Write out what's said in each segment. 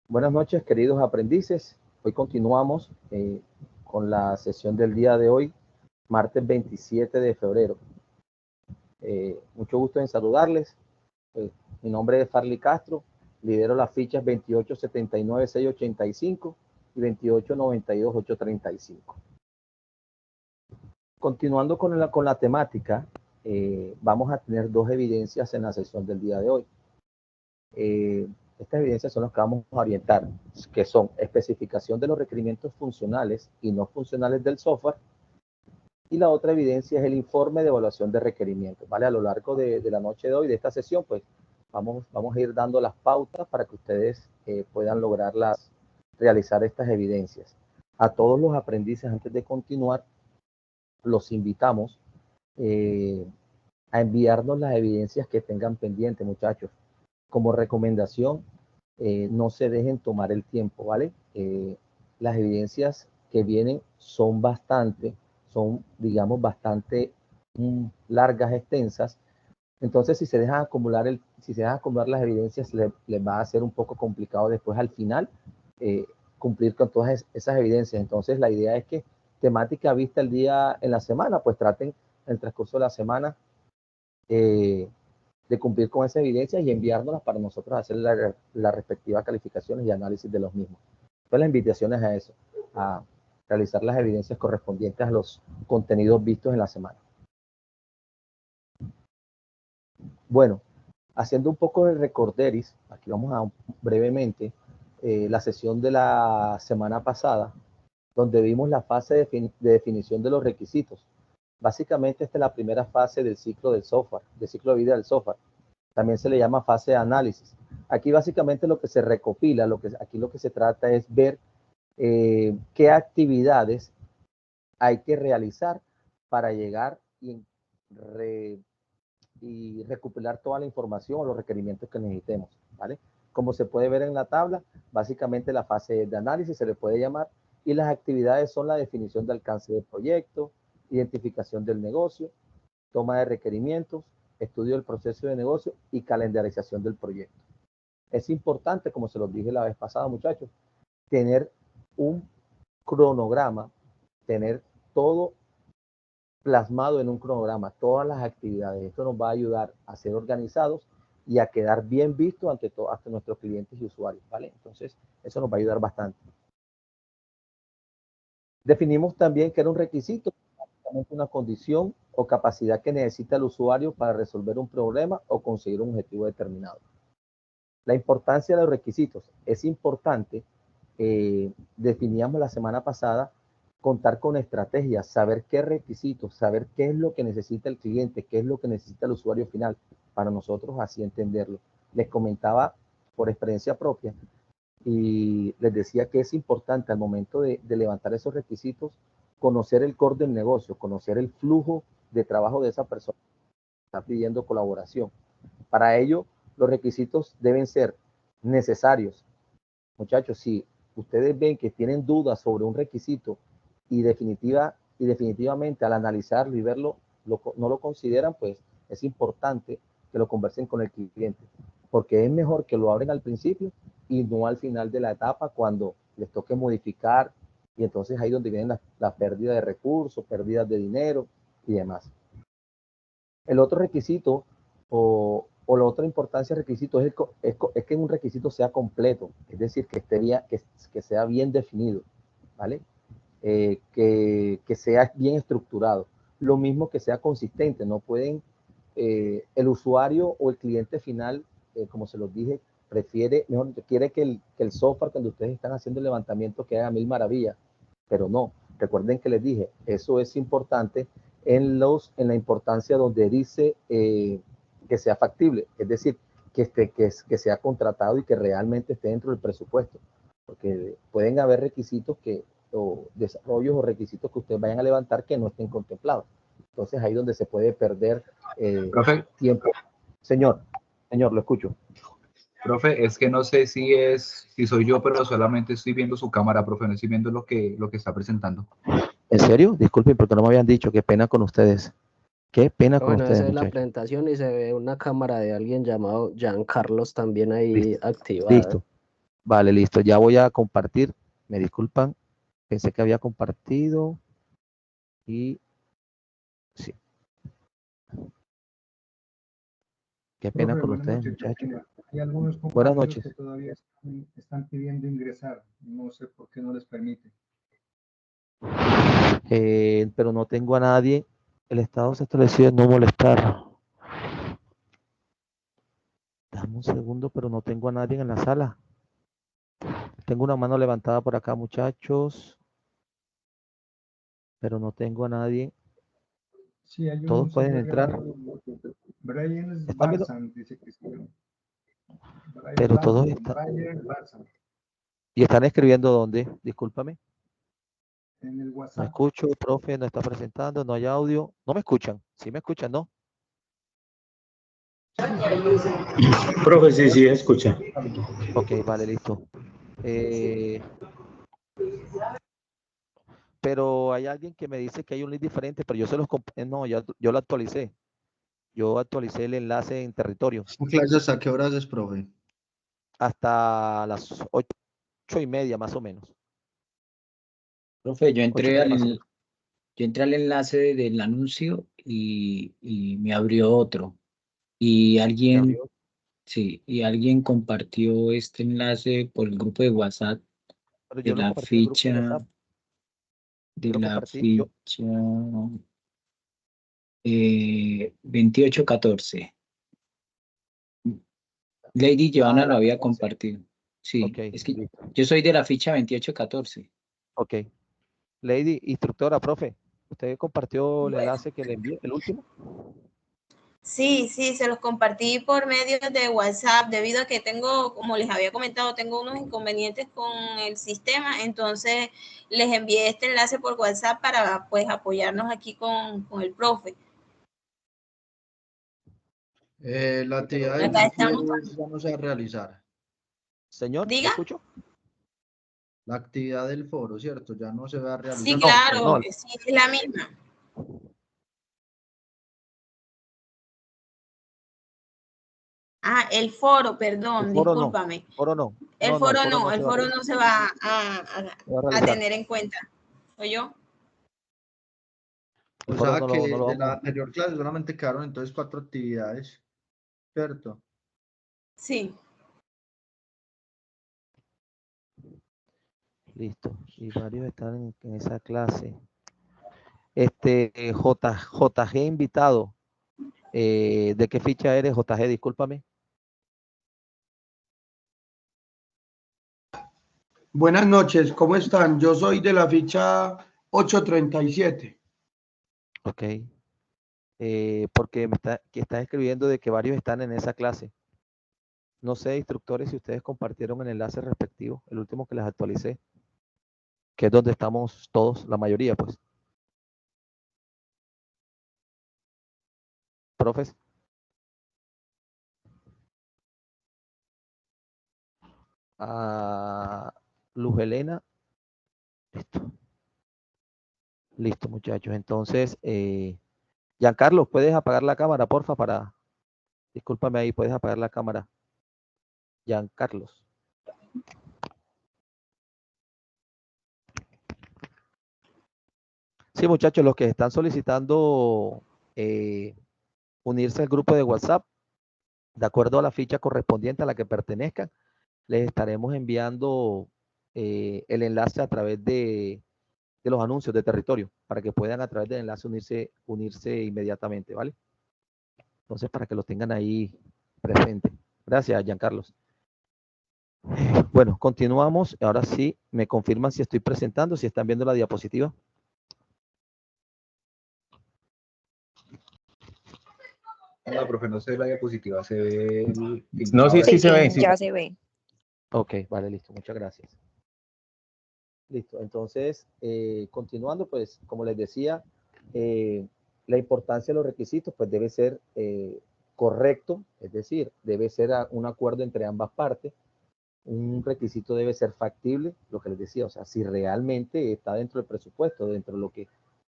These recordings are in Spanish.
Buenas noches, queridos aprendices. Hoy continuamos con la sesión del día de hoy, martes 27 de febrero. Mucho gusto en saludarles. Mi nombre es Farley Castro, lidero las fichas 2879-685 y 2892-835. Continuando con la temática, vamos a tener dos evidencias en la sesión del día de hoy. Estas evidencias son las que vamos a orientar, que son especificación de los requerimientos funcionales y no funcionales del software, y la otra evidencia es el informe de evaluación de requerimientos, ¿vale? A lo largo de la noche de hoy, de esta sesión, pues vamos a ir dando las pautas para que ustedes puedan realizar estas evidencias. A todos los aprendices, antes de continuar, los invitamos a enviarnos las evidencias que tengan pendientes, muchachos. Como recomendación, no se dejen tomar el tiempo, ¿vale? Las evidencias que vienen son digamos, bastante largas, extensas. Entonces, si se dejan acumular las evidencias, les va a ser un poco complicado después al final cumplir con todas esas evidencias. Entonces, la idea es que temática vista el día en la semana, pues traten en el transcurso de la semana de cumplir con esa evidencia y enviárnoslas para nosotros hacer las respectivas calificaciones y análisis de los mismos. Entonces, la invitación es a eso, a realizar las evidencias correspondientes a los contenidos vistos en la semana. Bueno, haciendo un poco de recorderis, aquí vamos a brevemente la sesión de la semana pasada, donde vimos la fase de definición de los requisitos. Básicamente esta es la primera fase del ciclo del software, del ciclo de vida del software. También se le llama fase de análisis. Aquí básicamente lo que se recopila, aquí lo que se trata es ver qué actividades hay que realizar para llegar y recopilar toda la información o los requerimientos que necesitemos, ¿vale? Como se puede ver en la tabla, básicamente la fase de análisis se le puede llamar, y las actividades son la definición de alcance del proyecto, identificación del negocio, toma de requerimientos, estudio del proceso de negocio y calendarización del proyecto. Es importante, como se los dije la vez pasada, muchachos, tener un cronograma, tener todo plasmado en un cronograma, todas las actividades. Esto nos va a ayudar a ser organizados y a quedar bien vistos ante nuestros clientes y usuarios, ¿vale? Entonces, eso nos va a ayudar bastante. Definimos también que era un requisito, una condición o capacidad que necesita el usuario para resolver un problema o conseguir un objetivo determinado. La importancia de los requisitos es importante. Definíamos la semana pasada contar con estrategias, saber qué requisitos, saber qué es lo que necesita el cliente, qué es lo que necesita el usuario final, para nosotros así entenderlo. Les comentaba por experiencia propia y les decía que es importante al momento de levantar esos requisitos, conocer el core del negocio, conocer el flujo de trabajo de esa persona que está pidiendo colaboración. Para ello, los requisitos deben ser necesarios. Muchachos, si ustedes ven que tienen dudas sobre un requisito y definitivamente al analizarlo y verlo no lo consideran, pues es importante que lo conversen con el cliente, porque es mejor que lo abren al principio y no al final de la etapa cuando les toque modificar, y entonces ahí donde vienen la pérdida de recursos, pérdidas de dinero y demás. El otro requisito o la otra importancia del requisito es que un requisito sea completo, es decir, que sea bien definido, ¿vale? Que sea bien estructurado. Lo mismo que sea consistente, no pueden, el usuario o el cliente final, como se los dije, quiere que el software, cuando ustedes están haciendo el levantamiento, que haga mil maravillas, pero no. Recuerden que les dije, eso es importante en la importancia donde dice que sea factible, es decir, que sea contratado y que realmente esté dentro del presupuesto, porque pueden haber requisitos o desarrollos o requisitos que ustedes vayan a levantar que no estén contemplados. Entonces ahí donde se puede perder tiempo. Señor, lo escucho. Profe, es que no sé si soy yo, pero solamente estoy viendo su cámara, profe, no estoy viendo lo que está presentando. ¿En serio? Disculpen, porque no me habían dicho. Qué pena con ustedes. Qué pena con ustedes, esa es la presentación y se ve una cámara de alguien llamado Jean Carlos también ahí activada. Listo. Vale, listo. Ya voy a compartir. Me disculpan. Pensé que había compartido. Y sí. Qué pena Profe, con buenas ustedes, noches. muchachos. Hay algunos Buenas compañeros noches. que todavía están pidiendo ingresar. No sé por qué no les permite. Pero no tengo a nadie. El estado se estableció en no molestar. Dame un segundo, pero no tengo a nadie en la sala. Tengo una mano levantada por acá, muchachos, pero no tengo a nadie. Sí, hay Todos un pueden señor entrar. llamado Brian Están viendo, Barzan, dice que sí. pero todos están. Brian Barzan, ¿Y están escribiendo dónde? Discúlpame. en el No WhatsApp. escucho, profe, no está presentando, no hay audio. No me escuchan. ¿Sí me escuchan? No. Profe, sí, sí, escucha. Ok, vale, listo. Pero hay alguien que me dice que hay un link diferente, pero yo se los no, yo lo actualicé. Yo actualicé el enlace en territorio ¿Clases hasta qué horas es, profe? hasta las 8:30 más o menos. Profe, 8:30 más o menos. yo entré al enlace del anuncio y me abrió otro. Y ¿Me alguien, abrió? sí, y alguien compartió este enlace por el grupo de WhatsApp Pero de yo lo la compartí en el grupo de ficha, WhatsApp. Yo de lo la compartí. Yo, ficha 2814. Lady Joanna lo la había frecuencia. compartido. Sí, Ok, es que listo. yo soy de la ficha 2814. Ok. Lady, instructora, profe, ¿usted compartió el enlace que le envié, el último? Sí, sí, se los compartí por medio de WhatsApp, debido a que tengo, como les había comentado, tengo unos inconvenientes con el sistema, entonces les envié este enlace por WhatsApp para pues apoyarnos aquí con el profe. La actividad del Acá estamos. foro ya no se va a realizar. Señor, ¿me ¿Diga? escucho? La actividad del foro, ¿cierto? Ya no se va a Sí, realizar. No, claro, no. sí, es la misma. Ah, el foro, El perdón, foro no. discúlpame. El foro no. El No, el foro foro no, no se el va a foro realizar. no se va Se va a a realizar. tener en cuenta. ¿Soy yo? El O foro sea no que lo de la vamos. anterior clase solamente quedaron entonces 4 actividades, ¿cierto? Sí. Listo. Y varios están en esa clase. JG invitado. ¿De qué ficha eres, JG? Discúlpame. Buenas noches, ¿cómo están? Yo soy de la ficha 837. Ok. Porque que está escribiendo de que varios están en esa clase. No sé, instructores, si ustedes compartieron el enlace respectivo, el último que les actualicé, que es donde estamos todos, la mayoría, pues. Profes. Luz Helena. Listo. Listo, muchachos. Entonces, Giancarlo, ¿puedes apagar la cámara, porfa? Discúlpame ahí, ¿puedes apagar la cámara? Giancarlos. Sí, muchachos, los que están solicitando unirse al grupo de WhatsApp, de acuerdo a la ficha correspondiente a la que pertenezcan, les estaremos enviando el enlace a través de los anuncios de territorio, para que puedan a través del enlace unirse inmediatamente, ¿vale? Entonces, para que lo tengan ahí presente. Gracias, Giancarlos. Bueno, continuamos. Ahora sí, me confirman si estoy presentando, si están viendo la diapositiva. No, profe, no se ve la diapositiva, se ve el... No, sí, sí se ve. Sí, ya se ve. Ok, vale, listo. Muchas gracias. Listo. Entonces, continuando, pues, como les decía, la importancia de los requisitos, pues, debe ser correcto, es decir, debe ser un acuerdo entre ambas partes. Un requisito debe ser factible, lo que les decía, o sea, si realmente está dentro del presupuesto, dentro de lo que,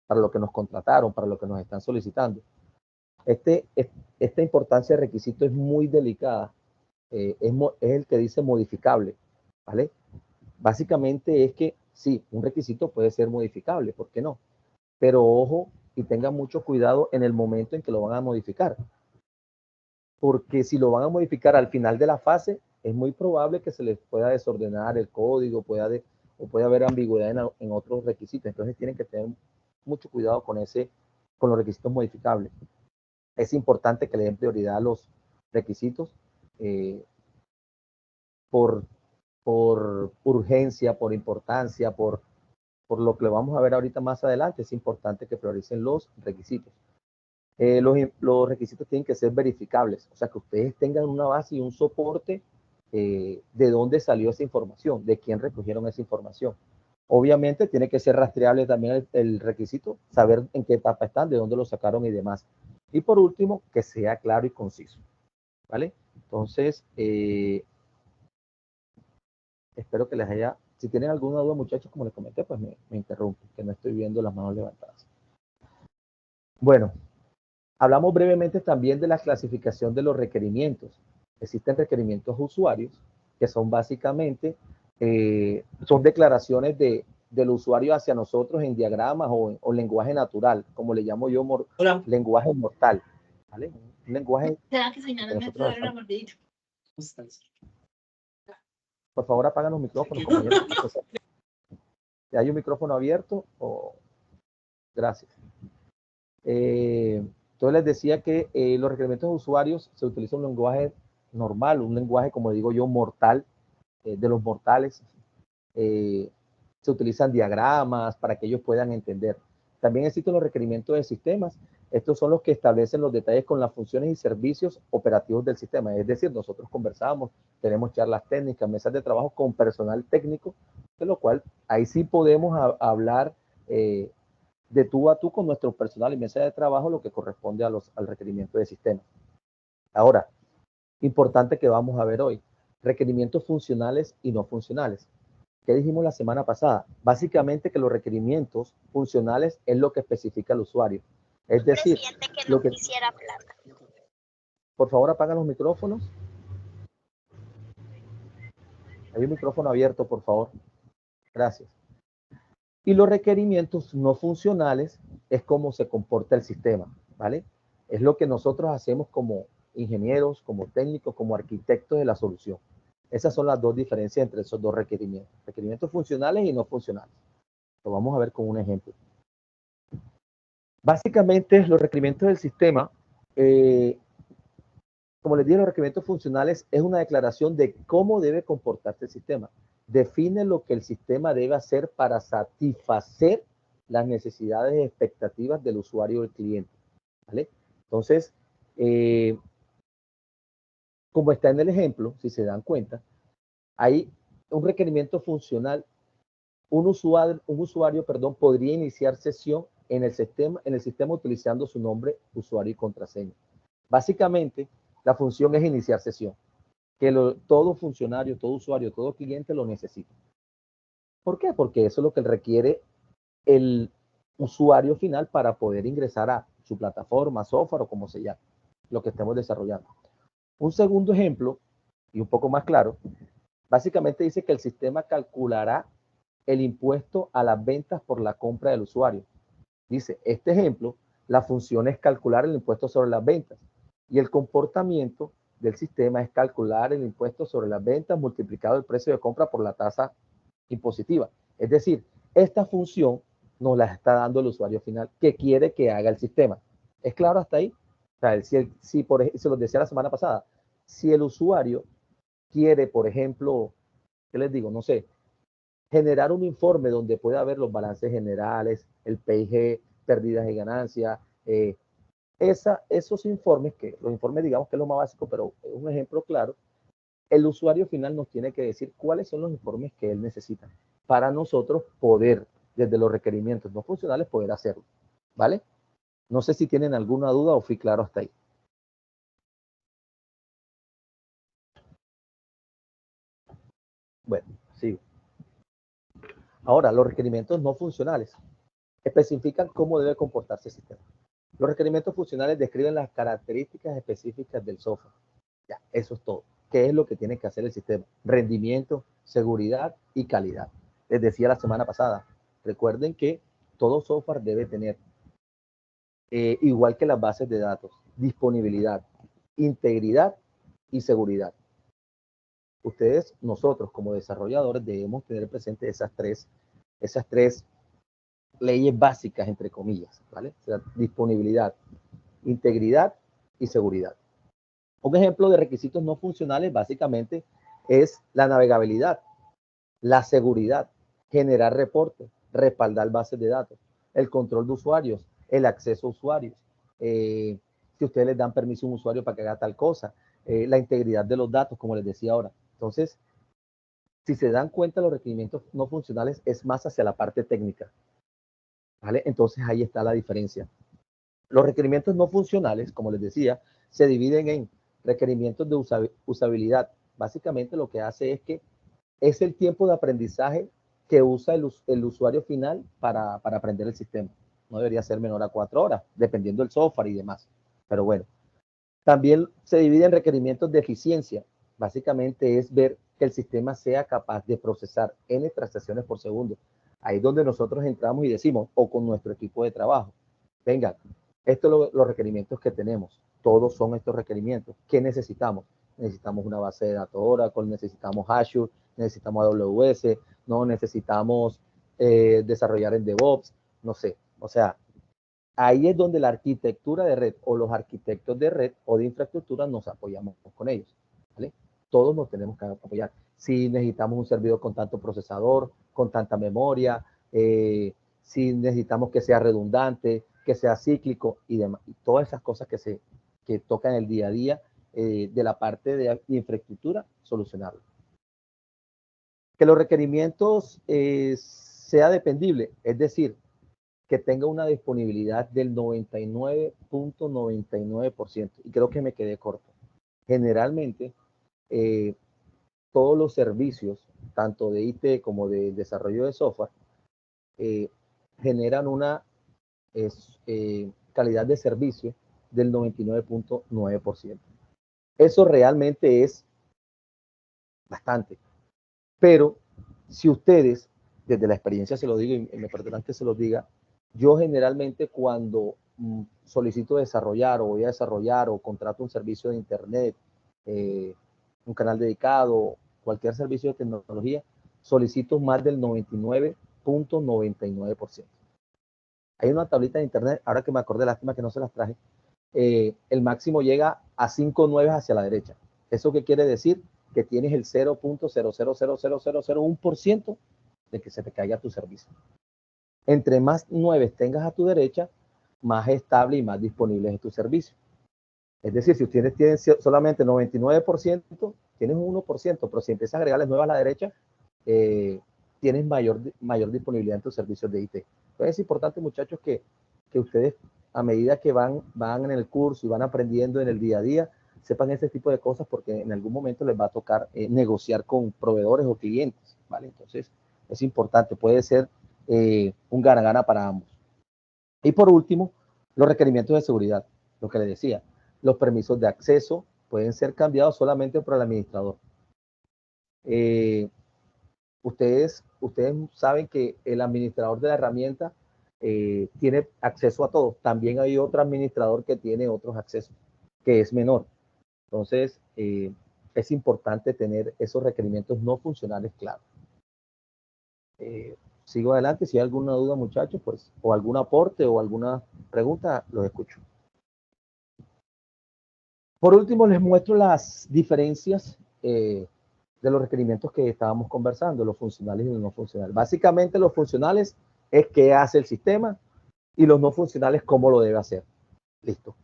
para lo que nos contrataron, para lo que nos están solicitando. Esta importancia de requisito es muy delicada, es el que dice modificable. ¿vale? Básicamente es que sí, un requisito puede ser modificable, ¿por qué no? Pero ojo y tengan mucho cuidado en el momento en que lo van a modificar. Porque si lo van a modificar al final de la fase, es muy probable que se les pueda desordenar el código, o puede haber ambigüedad en otros requisitos. Entonces tienen que tener mucho cuidado con los requisitos modificables. Es importante que le den prioridad a los requisitos por urgencia, por importancia, por lo que vamos a ver ahorita más adelante. Es importante que prioricen los requisitos. Los requisitos tienen que ser verificables, o sea, que ustedes tengan una base y un soporte de dónde salió esa información, de quién recogieron esa información. Obviamente tiene que ser rastreable también el requisito, saber en qué etapa están, de dónde lo sacaron y demás. Y por último, que sea claro y conciso, ¿vale? Entonces, espero que les haya, si tienen alguna duda, muchachos, como les comenté, pues me interrumpen, que no estoy viendo las manos levantadas. Bueno, hablamos brevemente también de la clasificación de los requerimientos. Existen requerimientos usuarios, que son básicamente, son declaraciones del usuario hacia nosotros en diagramas o lenguaje natural, como le llamo yo, lenguaje mortal, ¿vale? Un lenguaje que nosotros hacemos. Por favor, apagan los micrófonos, compañeros. ¿Hay un micrófono abierto? Gracias. Entonces les decía que los requerimientos de usuarios se utiliza un lenguaje normal, un lenguaje, como digo yo, mortal, de los mortales. Se utilizan diagramas para que ellos puedan entender. También existen los requerimientos de sistemas. Estos son los que establecen los detalles con las funciones y servicios operativos del sistema. Es decir, nosotros conversamos, tenemos charlas técnicas, mesas de trabajo con personal técnico, de lo cual ahí sí podemos hablar de tú a tú con nuestro personal y mesa de trabajo, lo que corresponde al requerimiento de sistema. Ahora, importante que vamos a ver hoy, requerimientos funcionales y no funcionales. ¿Qué dijimos la semana pasada? Básicamente que los requerimientos funcionales es lo que especifica el usuario. Es decir, lo que... Por favor, apagan los micrófonos. Hay un micrófono abierto, por favor. Gracias. Y los requerimientos no funcionales es cómo se comporta el sistema, ¿vale? Es lo que nosotros hacemos como ingenieros, como técnicos, como arquitectos de la solución. Esas son las dos diferencias entre esos dos requerimientos. Requerimientos funcionales y no funcionales. Lo vamos a ver con un ejemplo. Básicamente, los requerimientos del sistema, como les dije, los requerimientos funcionales es una declaración de cómo debe comportarse el sistema. Define lo que el sistema debe hacer para satisfacer las necesidades y expectativas del usuario o del cliente, ¿vale? Entonces, como está en el ejemplo, si se dan cuenta, hay un requerimiento funcional. Un usuario, podría iniciar sesión en el sistema utilizando su nombre, usuario y contraseña. Básicamente, la función es iniciar sesión, que todo funcionario, todo usuario, todo cliente lo necesita. ¿Por qué? Porque eso es lo que requiere el usuario final para poder ingresar a su plataforma, software o como se llame, lo que estemos desarrollando. Un segundo ejemplo, y un poco más claro, básicamente dice que el sistema calculará el impuesto a las ventas por la compra del usuario. Dice, este ejemplo, la función es calcular el impuesto sobre las ventas y el comportamiento del sistema es calcular el impuesto sobre las ventas multiplicado el precio de compra por la tasa impositiva. Es decir, esta función nos la está dando el usuario final que quiere que haga el sistema. ¿Es claro hasta ahí? O sea, se los decía la semana pasada, si el usuario quiere, por ejemplo, ¿qué les digo? No sé, generar un informe donde pueda haber los balances generales, el PIG, pérdidas y ganancias, esos informes, los informes digamos que es lo más básico, pero es un ejemplo claro, el usuario final nos tiene que decir cuáles son los informes que él necesita para nosotros poder, desde los requerimientos no funcionales, poder hacerlo, ¿vale? No sé si tienen alguna duda o fui claro hasta ahí. Bueno, sigo. Ahora, los requerimientos no funcionales especifican cómo debe comportarse el sistema. Los requerimientos funcionales describen las características específicas del software. Ya, eso es todo. ¿qué es lo que tiene que hacer el sistema? Rendimiento, seguridad y calidad. Les decía la semana pasada, recuerden que todo software debe tener, igual que las bases de datos, disponibilidad, integridad y seguridad. Ustedes, nosotros como desarrolladores, debemos tener presente esas tres leyes básicas, entre comillas, ¿vale? O sea, disponibilidad, integridad y seguridad. Un ejemplo de requisitos no funcionales básicamente es la navegabilidad, la seguridad, generar reportes, respaldar bases de datos, el control de usuarios, el acceso a usuarios, si ustedes les dan permiso a un usuario para que haga tal cosa, la integridad de los datos, como les decía ahora. Entonces, si se dan cuenta, los requerimientos no funcionales es más hacia la parte técnica, ¿vale? Entonces, ahí está la diferencia. Los requerimientos no funcionales, como les decía, se dividen en requerimientos de usabilidad. Básicamente lo que hace es que es el tiempo de aprendizaje que usa el usuario final para aprender el sistema. No debería ser menor a 4 horas, dependiendo del software y demás. Pero bueno, también se divide en requerimientos de eficiencia. Básicamente es ver que el sistema sea capaz de procesar n transacciones por segundo. Ahí es donde nosotros entramos y decimos, o con nuestro equipo de trabajo, venga, estos son los requerimientos que tenemos. Todos son estos requerimientos. ¿Qué necesitamos? Necesitamos una base de datos Oracle, necesitamos Azure, necesitamos AWS, no necesitamos desarrollar en DevOps, no sé. O sea, ahí es donde la arquitectura de red o los arquitectos de red o de infraestructura nos apoyamos con ellos, ¿vale? Todos nos tenemos que apoyar. Si necesitamos un servidor con tanto procesador, con tanta memoria, si necesitamos que sea redundante, que sea cíclico y demás. Y todas esas cosas que tocan el día a día de la parte de infraestructura, solucionarlo. Que los requerimientos sea dependible, es decir, que tenga una disponibilidad del 99.99%. Y creo que me quedé corto. Generalmente, todos los servicios, tanto de IT como de desarrollo de software, generan una calidad de servicio del 99.9%. Eso realmente es bastante. Pero si ustedes, desde la experiencia se lo digo, y me perdonan que se los diga, yo generalmente cuando solicito desarrollar o voy a desarrollar o contrato un servicio de internet, un canal dedicado, cualquier servicio de tecnología, solicito más del 99.99%. Hay una tablita de internet, ahora que me acordé, lástima que no se las traje, el máximo llega a 5 9 hacia la derecha. ¿Eso qué quiere decir? Que tienes el 0.0000001% de que se te caiga tu servicio. Entre más 9 tengas a tu derecha, más estable y más disponible es tu servicio. Es decir, si ustedes tienen solamente 99%, tienes un 1%, pero si empiezas a agregarles 9 a la derecha, tienes mayor disponibilidad en tus servicios de IT. Entonces es importante, muchachos, que ustedes, a medida que van en el curso y van aprendiendo en el día a día, sepan ese tipo de cosas, porque en algún momento les va a tocar negociar con proveedores o clientes, ¿vale? Entonces es importante, puede ser un gana-gana para ambos. Y por último, los requerimientos de seguridad, lo que les decía, los permisos de acceso pueden ser cambiados solamente por el administrador. Ustedes saben que el administrador de la herramienta tiene acceso a todo. También hay otro administrador que tiene otros accesos, que es menor. Entonces, es importante tener esos requerimientos no funcionales claros. Sigo adelante. Si hay alguna duda, muchachos, pues, o algún aporte o alguna pregunta, los escucho. Por último, les muestro las diferencias de los requerimientos que estábamos conversando, los funcionales y los no funcionales. Básicamente, los funcionales es qué hace el sistema y los no funcionales cómo lo debe hacer. Listo.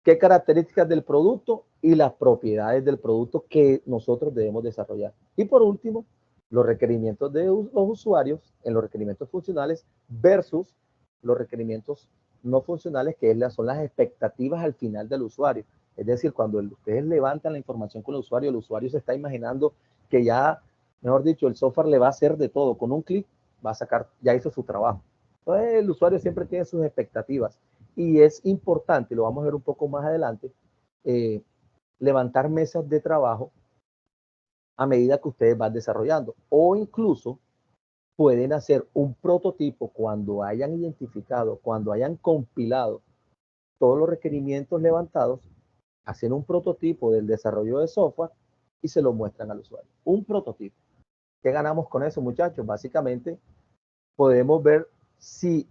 ¿Qué características del producto y las propiedades del producto que nosotros debemos desarrollar? Y por último, los requerimientos de los usuarios en los requerimientos funcionales versus los requerimientos no funcionales, que son las expectativas al final del usuario. Es decir, cuando ustedes levantan la información con el usuario se está imaginando que ya, mejor dicho, el software le va a hacer de todo. Con un clic va a sacar, ya hizo su trabajo. Entonces, el usuario siempre tiene sus expectativas. Y es importante, lo vamos a ver un poco más adelante, levantar mesas de trabajo a medida que ustedes van desarrollando. O incluso pueden hacer un prototipo cuando hayan identificado, cuando hayan compilado todos los requerimientos levantados, hacen un prototipo del desarrollo de software y se lo muestran al usuario. Un prototipo. ¿Qué ganamos con eso, muchachos? Básicamente, podemos ver si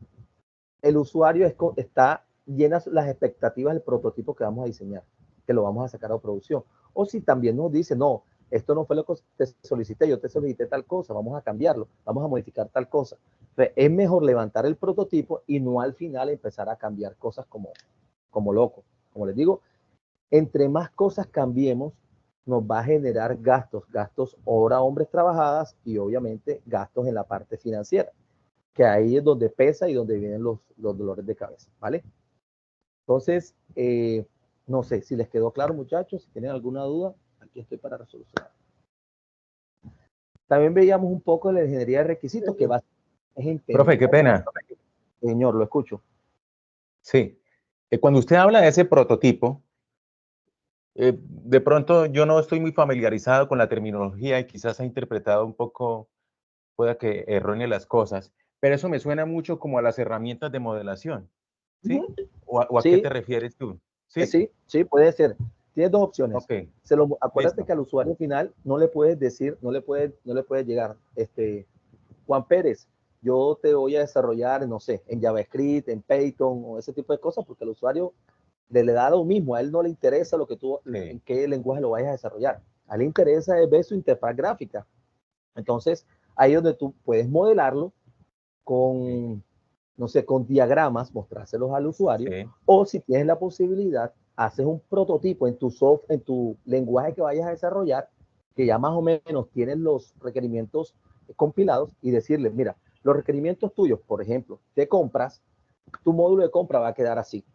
el usuario está llena las expectativas del prototipo que vamos a diseñar, que lo vamos a sacar a producción. O si también nos dice, no, esto no fue lo que te solicité, yo te solicité tal cosa, vamos a cambiarlo, vamos a modificar tal cosa. Entonces, es mejor levantar el prototipo y no al final empezar a cambiar cosas como loco. Como les digo, entre más cosas cambiemos, nos va a generar gastos hora hombres trabajadas y obviamente gastos en la parte financiera, que ahí es donde pesa y donde vienen los dolores de cabeza, ¿vale? Entonces, no sé si les quedó claro, muchachos. Si tienen alguna duda, aquí estoy para resolucionar. También veíamos un poco de la ingeniería de requisitos que va a ser... Profe, qué pena. Señor, lo escucho. Sí. Cuando usted habla de ese prototipo, de pronto yo no estoy muy familiarizado con la terminología y quizás ha interpretado un poco, pueda que errónea las cosas, pero eso me suena mucho como a las herramientas de modelación, ¿sí? ¿O a Sí. qué te refieres tú? Sí, puede ser. Tienes dos opciones. Okay. Acuérdate que al usuario final no le puedes decir, no le puedes llegar, Juan Pérez, yo te voy a desarrollar, no sé, en JavaScript, en Python o ese tipo de cosas, porque al usuario le da lo mismo, a él no le interesa lo que tú, en qué lenguaje lo vayas a desarrollar. A él le interesa es ver su interfaz gráfica. Entonces, ahí es donde tú puedes modelarlo con, no sé, con diagramas, mostrárselos al usuario, o si tienes la posibilidad, haces un prototipo en tu lenguaje que vayas a desarrollar, que ya más o menos tienes los requerimientos compilados, y decirles, mira, los requerimientos tuyos, por ejemplo, de compras, tu módulo de compra va a quedar así.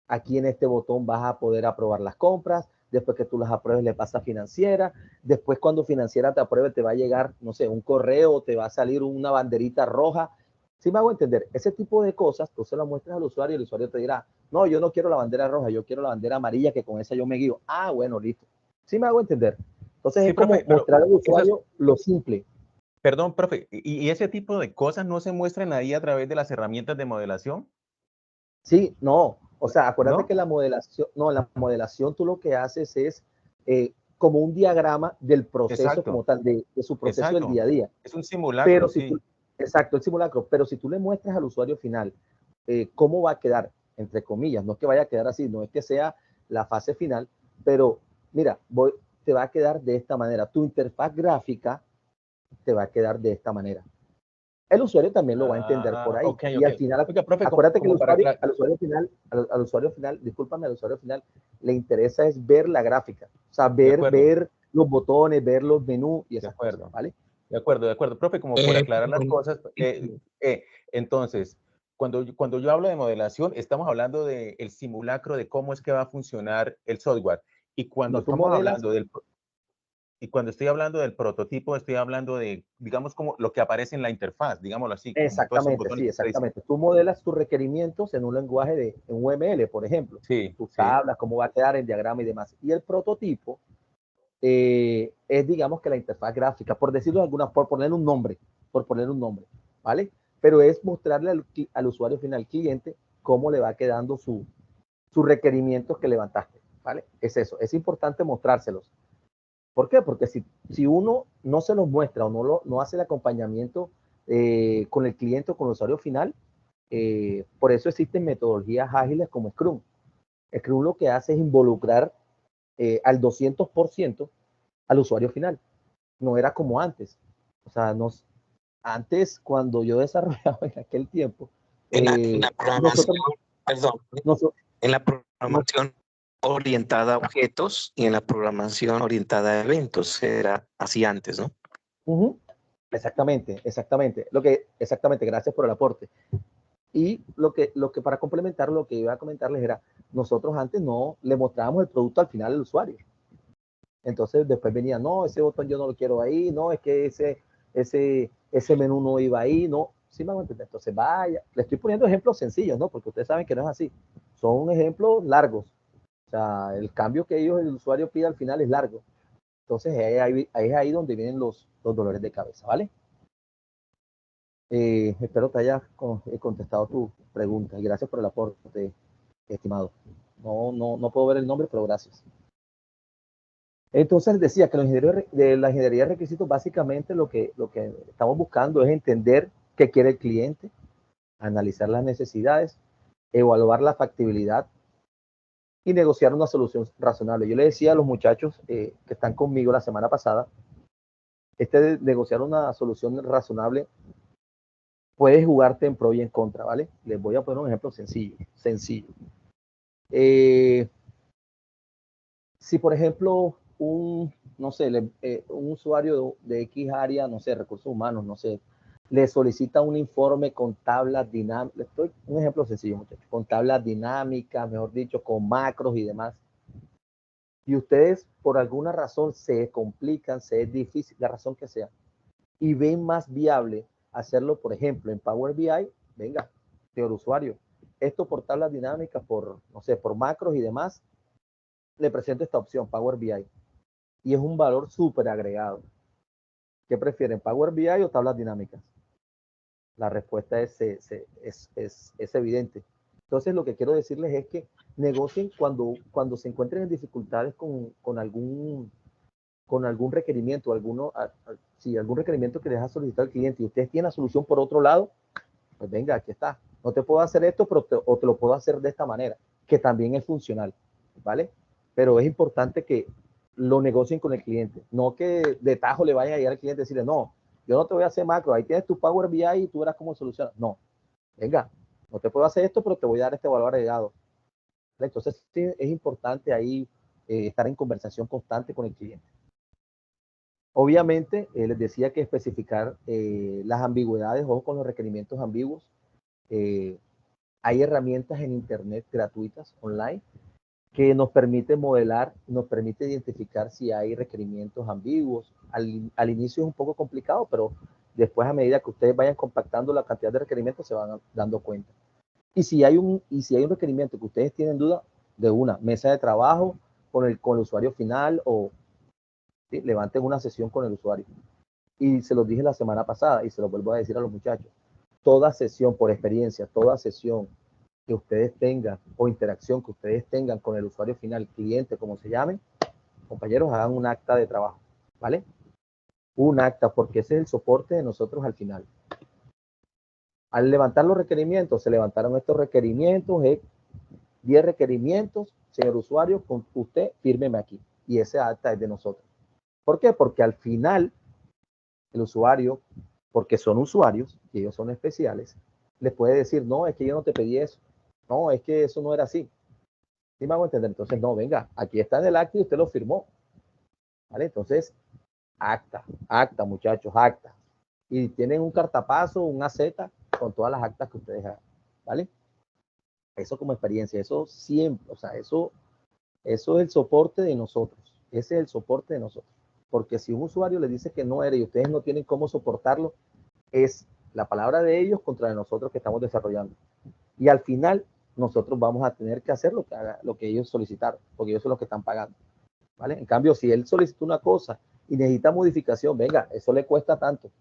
Aquí en este botón vas a poder aprobar las compras, después que tú las apruebes le pasa a financiera, después cuando financiera te apruebe te va a llegar, no sé, un correo, te va a salir una banderita roja. ¿Sí me hago entender? Ese tipo de cosas, tú se las muestras al usuario y el usuario te dirá, no, yo no quiero la bandera roja, yo quiero la bandera amarilla, que con esa yo me guío. Ah, bueno, listo. ¿Sí me hago entender? Entonces es como mostrar al usuario lo simple. Perdón, profe, ¿y ese tipo de cosas no se muestran ahí a través de las herramientas de modelación? Sí, no. O sea, acuérdate que la modelación tú lo que haces es como un diagrama del proceso como tal, de su proceso del día a día. Es un simulacro, pero si exacto, el simulacro. Pero si tú le muestras al usuario final cómo va a quedar, entre comillas, no es que vaya a quedar así, no es que sea la fase final, pero mira, te va a quedar de esta manera. Tu interfaz gráfica te va a quedar de esta manera. El usuario también lo va a entender por ahí. Y al final, oiga, profe, acuérdate que al usuario final, discúlpame, al usuario final le interesa es ver la gráfica. O sea, ver los botones, ver los menús y esas cosas, ¿vale? De acuerdo. Profe, como por aclarar las cosas, entonces, cuando yo hablo de modelación, estamos hablando del simulacro de cómo es que va a funcionar el software. Y cuando estoy hablando del prototipo, estoy hablando de, digamos, como lo que aparece en la interfaz, digámoslo así. Exactamente, sí, exactamente. Tú modelas tus requerimientos en un lenguaje de UML, por ejemplo. Tus tablas, cómo va a quedar el diagrama y demás. Y el prototipo es, digamos, que la interfaz gráfica, por decirlo de alguna, por poner un nombre, ¿vale? Pero es mostrarle al usuario final, cliente, cómo le va quedando sus requerimientos que levantaste, ¿vale? Es eso, es importante mostrárselos. ¿Por qué? Porque si uno no se los muestra o no hace el acompañamiento con el cliente o con el usuario final, por eso existen metodologías ágiles como Scrum. Scrum lo que hace es involucrar al 200% al usuario final. No era como antes. O sea, antes, cuando yo desarrollaba en aquel tiempo, en la programación orientada a objetos y en la programación orientada a eventos, era así antes, ¿no? Exactamente. Exactamente, gracias por el aporte. Y lo que para complementar lo que iba a comentarles era, nosotros antes no le mostrábamos el producto al final al usuario. Entonces después venía, no, ese botón yo no lo quiero ahí, no, es que ese menú no iba ahí, no, sí me van a entender. Entonces vaya, le estoy poniendo ejemplos sencillos, ¿no? Porque ustedes saben que no es así. Son ejemplos largos. O sea, el cambio que el usuario pide al final es largo. Entonces es ahí donde vienen los dolores de cabeza, ¿vale? Espero te haya contestado tu pregunta y gracias por el aporte, estimado. No puedo ver el nombre, pero gracias. Entonces decía que la ingeniería de requisitos básicamente lo que estamos buscando es entender qué quiere el cliente, analizar las necesidades, evaluar la factibilidad y negociar una solución razonable. Yo le decía a los muchachos que están conmigo la semana pasada, de negociar una solución razonable puedes jugarte en pro y en contra, ¿vale? Les voy a poner un ejemplo sencillo. Si, por ejemplo, un usuario de X área, no sé, recursos humanos, no sé, le solicita un informe con tablas dinámicas, un ejemplo sencillo, muchachos, con tablas dinámicas, mejor dicho, con macros y demás, y ustedes por alguna razón se complican, se es difícil, la razón que sea, y ven más viable hacerlo, por ejemplo, en Power BI, venga, señor usuario, esto por tablas dinámicas, no sé, por macros y demás, le presento esta opción, Power BI, y es un valor súper agregado. ¿Qué prefieren, Power BI o tablas dinámicas? La respuesta es evidente. Entonces, lo que quiero decirles es que negocien cuando se encuentren en dificultades con algún requerimiento, algún requerimiento que les ha solicitado el cliente y ustedes tienen la solución por otro lado, pues venga, aquí está. No te puedo hacer esto, pero te lo puedo hacer de esta manera, que también es funcional, ¿vale? Pero es importante que lo negocien con el cliente, no que de tajo le vayan a llegar al cliente y decirle, no, yo no te voy a hacer macro, ahí tienes tu Power BI y tú verás cómo soluciona. No, venga, no te puedo hacer esto, pero te voy a dar este valor agregado. Entonces, sí, es importante ahí estar en conversación constante con el cliente. Obviamente, les decía que especificar las ambigüedades, ojo con los requerimientos ambiguos. Hay herramientas en internet gratuitas, online, que nos permite modelar, nos permite identificar si hay requerimientos ambiguos. Al inicio es un poco complicado, pero después a medida que ustedes vayan compactando la cantidad de requerimientos se van dando cuenta. Y si hay un requerimiento que ustedes tienen duda, de una mesa de trabajo con el usuario final o ¿sí? Levanten una sesión con el usuario. Y se los dije la semana pasada y se lo vuelvo a decir a los muchachos. Toda sesión, por experiencia, toda sesión que ustedes tengan o interacción que ustedes tengan con el usuario final, cliente, como se llame, compañeros, hagan un acta de trabajo, ¿vale? Un acta, porque ese es el soporte de nosotros al final. Al levantar los requerimientos, se levantaron estos requerimientos, 10 requerimientos, señor usuario, con usted, fírmeme aquí. Y ese acta es de nosotros. ¿Por qué? Porque al final, el usuario, porque son usuarios, y ellos son especiales, les puede decir, no, es que yo no te pedí eso. No, es que eso no era así. ¿Sí me hago entender? Entonces, no, venga, aquí está en el acta y usted lo firmó. ¿Vale? Entonces, acta, muchachos, acta. Y tienen un cartapaso, un AZ con todas las actas que ustedes hagan. ¿Vale? Eso como experiencia, eso siempre, o sea, eso es el soporte de nosotros. Ese es el soporte de nosotros. Porque si un usuario le dice que no era y ustedes no tienen cómo soportarlo, es la palabra de ellos contra de nosotros que estamos desarrollando. Y al final, nosotros vamos a tener que hacer lo que ellos solicitaron, porque ellos son los que están pagando. ¿Vale? En cambio, si él solicita una cosa y necesita modificación, venga, eso le cuesta tanto.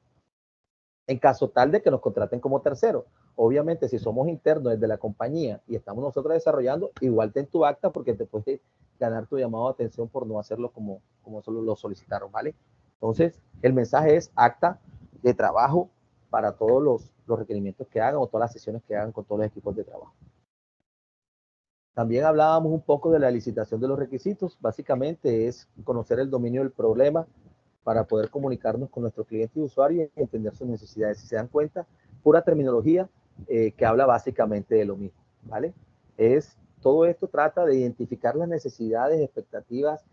En caso tal de que nos contraten como tercero. Obviamente, si somos internos desde la compañía y estamos nosotros desarrollando, igual ten tu acta porque te puedes ganar tu llamado de atención por no hacerlo como solo lo solicitaron, ¿vale? Entonces, el mensaje es acta de trabajo para todos los requerimientos que hagan o todas las sesiones que hagan con todos los equipos de trabajo. También hablábamos un poco de la licitación de los requisitos. Básicamente es conocer el dominio del problema para poder comunicarnos con nuestro cliente y usuario y entender sus necesidades. Si se dan cuenta, pura terminología que habla básicamente de lo mismo, ¿vale? Todo esto trata de identificar las necesidades, expectativas,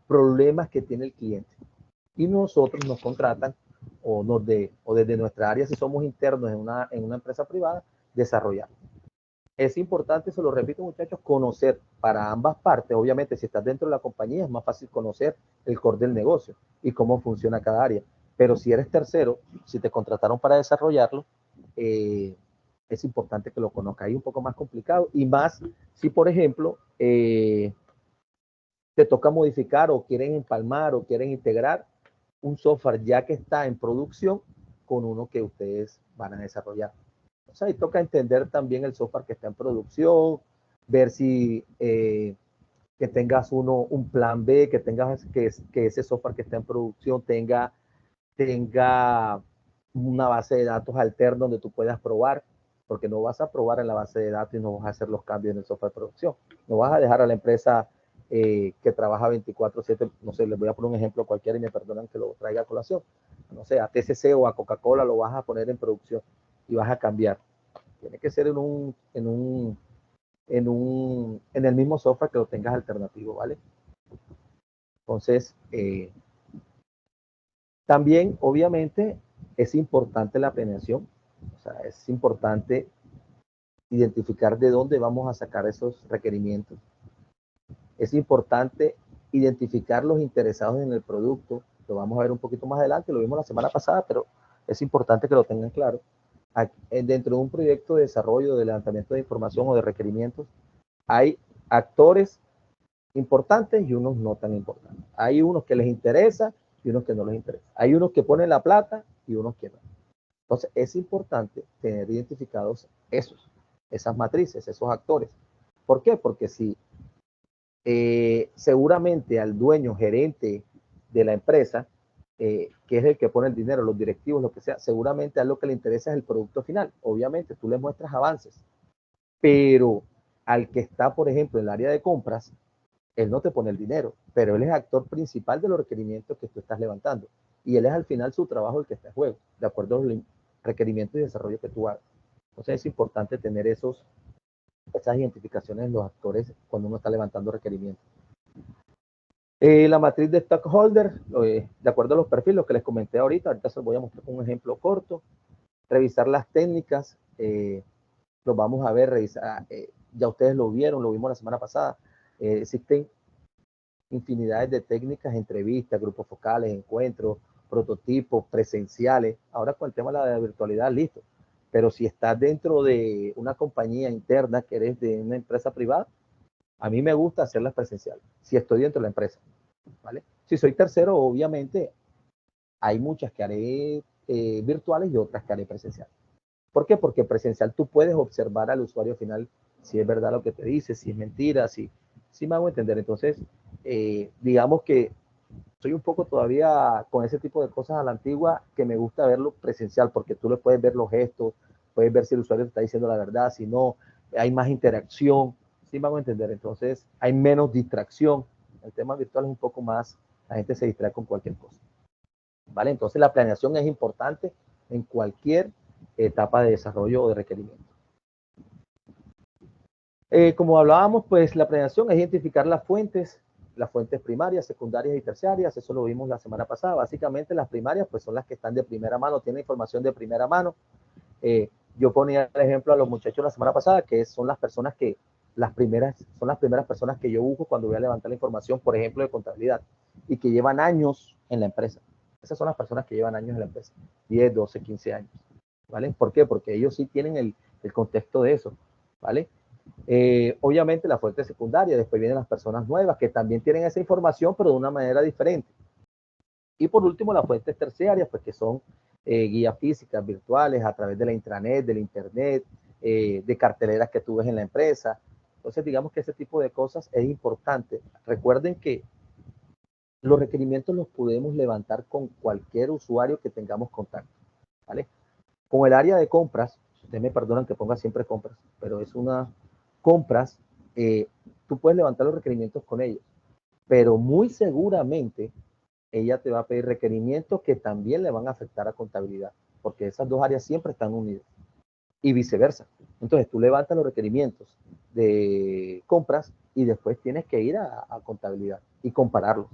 problemas que tiene el cliente. Y nosotros nos contratan o desde nuestra área, si somos internos en una empresa privada, desarrollarlo. Es importante, se lo repito muchachos, conocer para ambas partes. Obviamente, si estás dentro de la compañía, es más fácil conocer el core del negocio y cómo funciona cada área. Pero si eres tercero, si te contrataron para desarrollarlo, es importante que lo conozcas. Ahí un poco más complicado y más si, por ejemplo, te toca modificar o quieren empalmar o quieren integrar un software ya que está en producción con uno que ustedes van a desarrollar. O sea, y toca entender también el software que está en producción, ver si que tengas un plan B, que tengas que ese software que está en producción tenga una base de datos alterna donde tú puedas probar, porque no vas a probar en la base de datos y no vas a hacer los cambios en el software de producción. No vas a dejar a la empresa que trabaja 24/7, no sé, les voy a poner un ejemplo cualquiera y me perdonan que lo traiga a colación. No sé, a TCC o a Coca-Cola lo vas a poner en producción y vas a cambiar. Tiene que ser en el mismo software que lo tengas alternativo, ¿vale? Entonces, también, obviamente, es importante la planeación. O sea, es importante identificar de dónde vamos a sacar esos requerimientos. Es importante identificar los interesados en el producto. Lo vamos a ver un poquito más adelante, lo vimos la semana pasada, pero es importante que lo tengan claro. Dentro de un proyecto de desarrollo, de levantamiento de información o de requerimientos, hay actores importantes y unos no tan importantes. Hay unos que les interesa y unos que no les interesa. Hay unos que ponen la plata y unos que no. Entonces, es importante tener identificados esas matrices, esos actores. ¿Por qué? Porque si seguramente al dueño, gerente de la empresa, que es el que pone el dinero, los directivos, lo que sea, seguramente a lo que le interesa es el producto final. Obviamente, tú le muestras avances, pero al que está, por ejemplo, en el área de compras, él no te pone el dinero, pero él es actor principal de los requerimientos que tú estás levantando. Y él es al final su trabajo el que está en juego, de acuerdo a los requerimientos y desarrollo que tú hagas. Entonces es importante tener esas identificaciones en los actores cuando uno está levantando requerimientos. La matriz de stakeholder, de acuerdo a los perfiles, los que les comenté ahorita se los voy a mostrar con un ejemplo corto. Revisar las técnicas, los vamos a ver, revisar, ya ustedes lo vieron, lo vimos la semana pasada. Existen infinidades de técnicas, entrevistas, grupos focales, encuentros, prototipos, presenciales. Ahora con el tema de la virtualidad, listo. Pero si estás dentro de una compañía interna, que eres de una empresa privada, a mí me gusta hacerlas presenciales, si estoy dentro de la empresa, ¿vale? Si soy tercero, obviamente, hay muchas que haré virtuales y otras que haré presenciales. ¿Por qué? Porque presencial tú puedes observar al usuario final si es verdad lo que te dice, si es mentira, si me hago entender. Entonces, digamos que soy un poco todavía con ese tipo de cosas a la antigua, que me gusta verlo presencial, porque tú le puedes ver los gestos, puedes ver si el usuario te está diciendo la verdad, si no, hay más interacción, sí me hago entender. Entonces, hay menos distracción. El tema virtual es un poco más, la gente se distrae con cualquier cosa, ¿vale? Entonces, la planeación es importante en cualquier etapa de desarrollo o de requerimiento. Como hablábamos, pues la planeación es identificar las fuentes primarias, secundarias y terciarias. Eso lo vimos la semana pasada. Básicamente las primarias pues son las que están de primera mano, tienen información de primera mano. Yo ponía el ejemplo a los muchachos la semana pasada, que son las personas que, son las primeras personas que yo busco cuando voy a levantar la información, por ejemplo, de contabilidad, y que llevan años en la empresa. Esas son las personas que llevan años en la empresa, 10, 12, 15 años, ¿vale? ¿Por qué? Porque ellos sí tienen el contexto de eso, ¿vale? Obviamente la fuente secundaria, después vienen las personas nuevas que también tienen esa información, pero de una manera diferente. Y por último, las fuentes terciarias, pues que son guías físicas, virtuales, a través de la intranet, del internet, de carteleras que tú ves en la empresa. Entonces, digamos que ese tipo de cosas es importante. Recuerden que los requerimientos los podemos levantar con cualquier usuario que tengamos contacto, ¿vale? Con el área de compras, ustedes me perdonan que ponga siempre compras, pero es una compras, tú puedes levantar los requerimientos con ellos, pero muy seguramente ella te va a pedir requerimientos que también le van a afectar a contabilidad, porque esas dos áreas siempre están unidas y viceversa. Entonces tú levantas los requerimientos de compras y después tienes que ir a contabilidad y compararlos.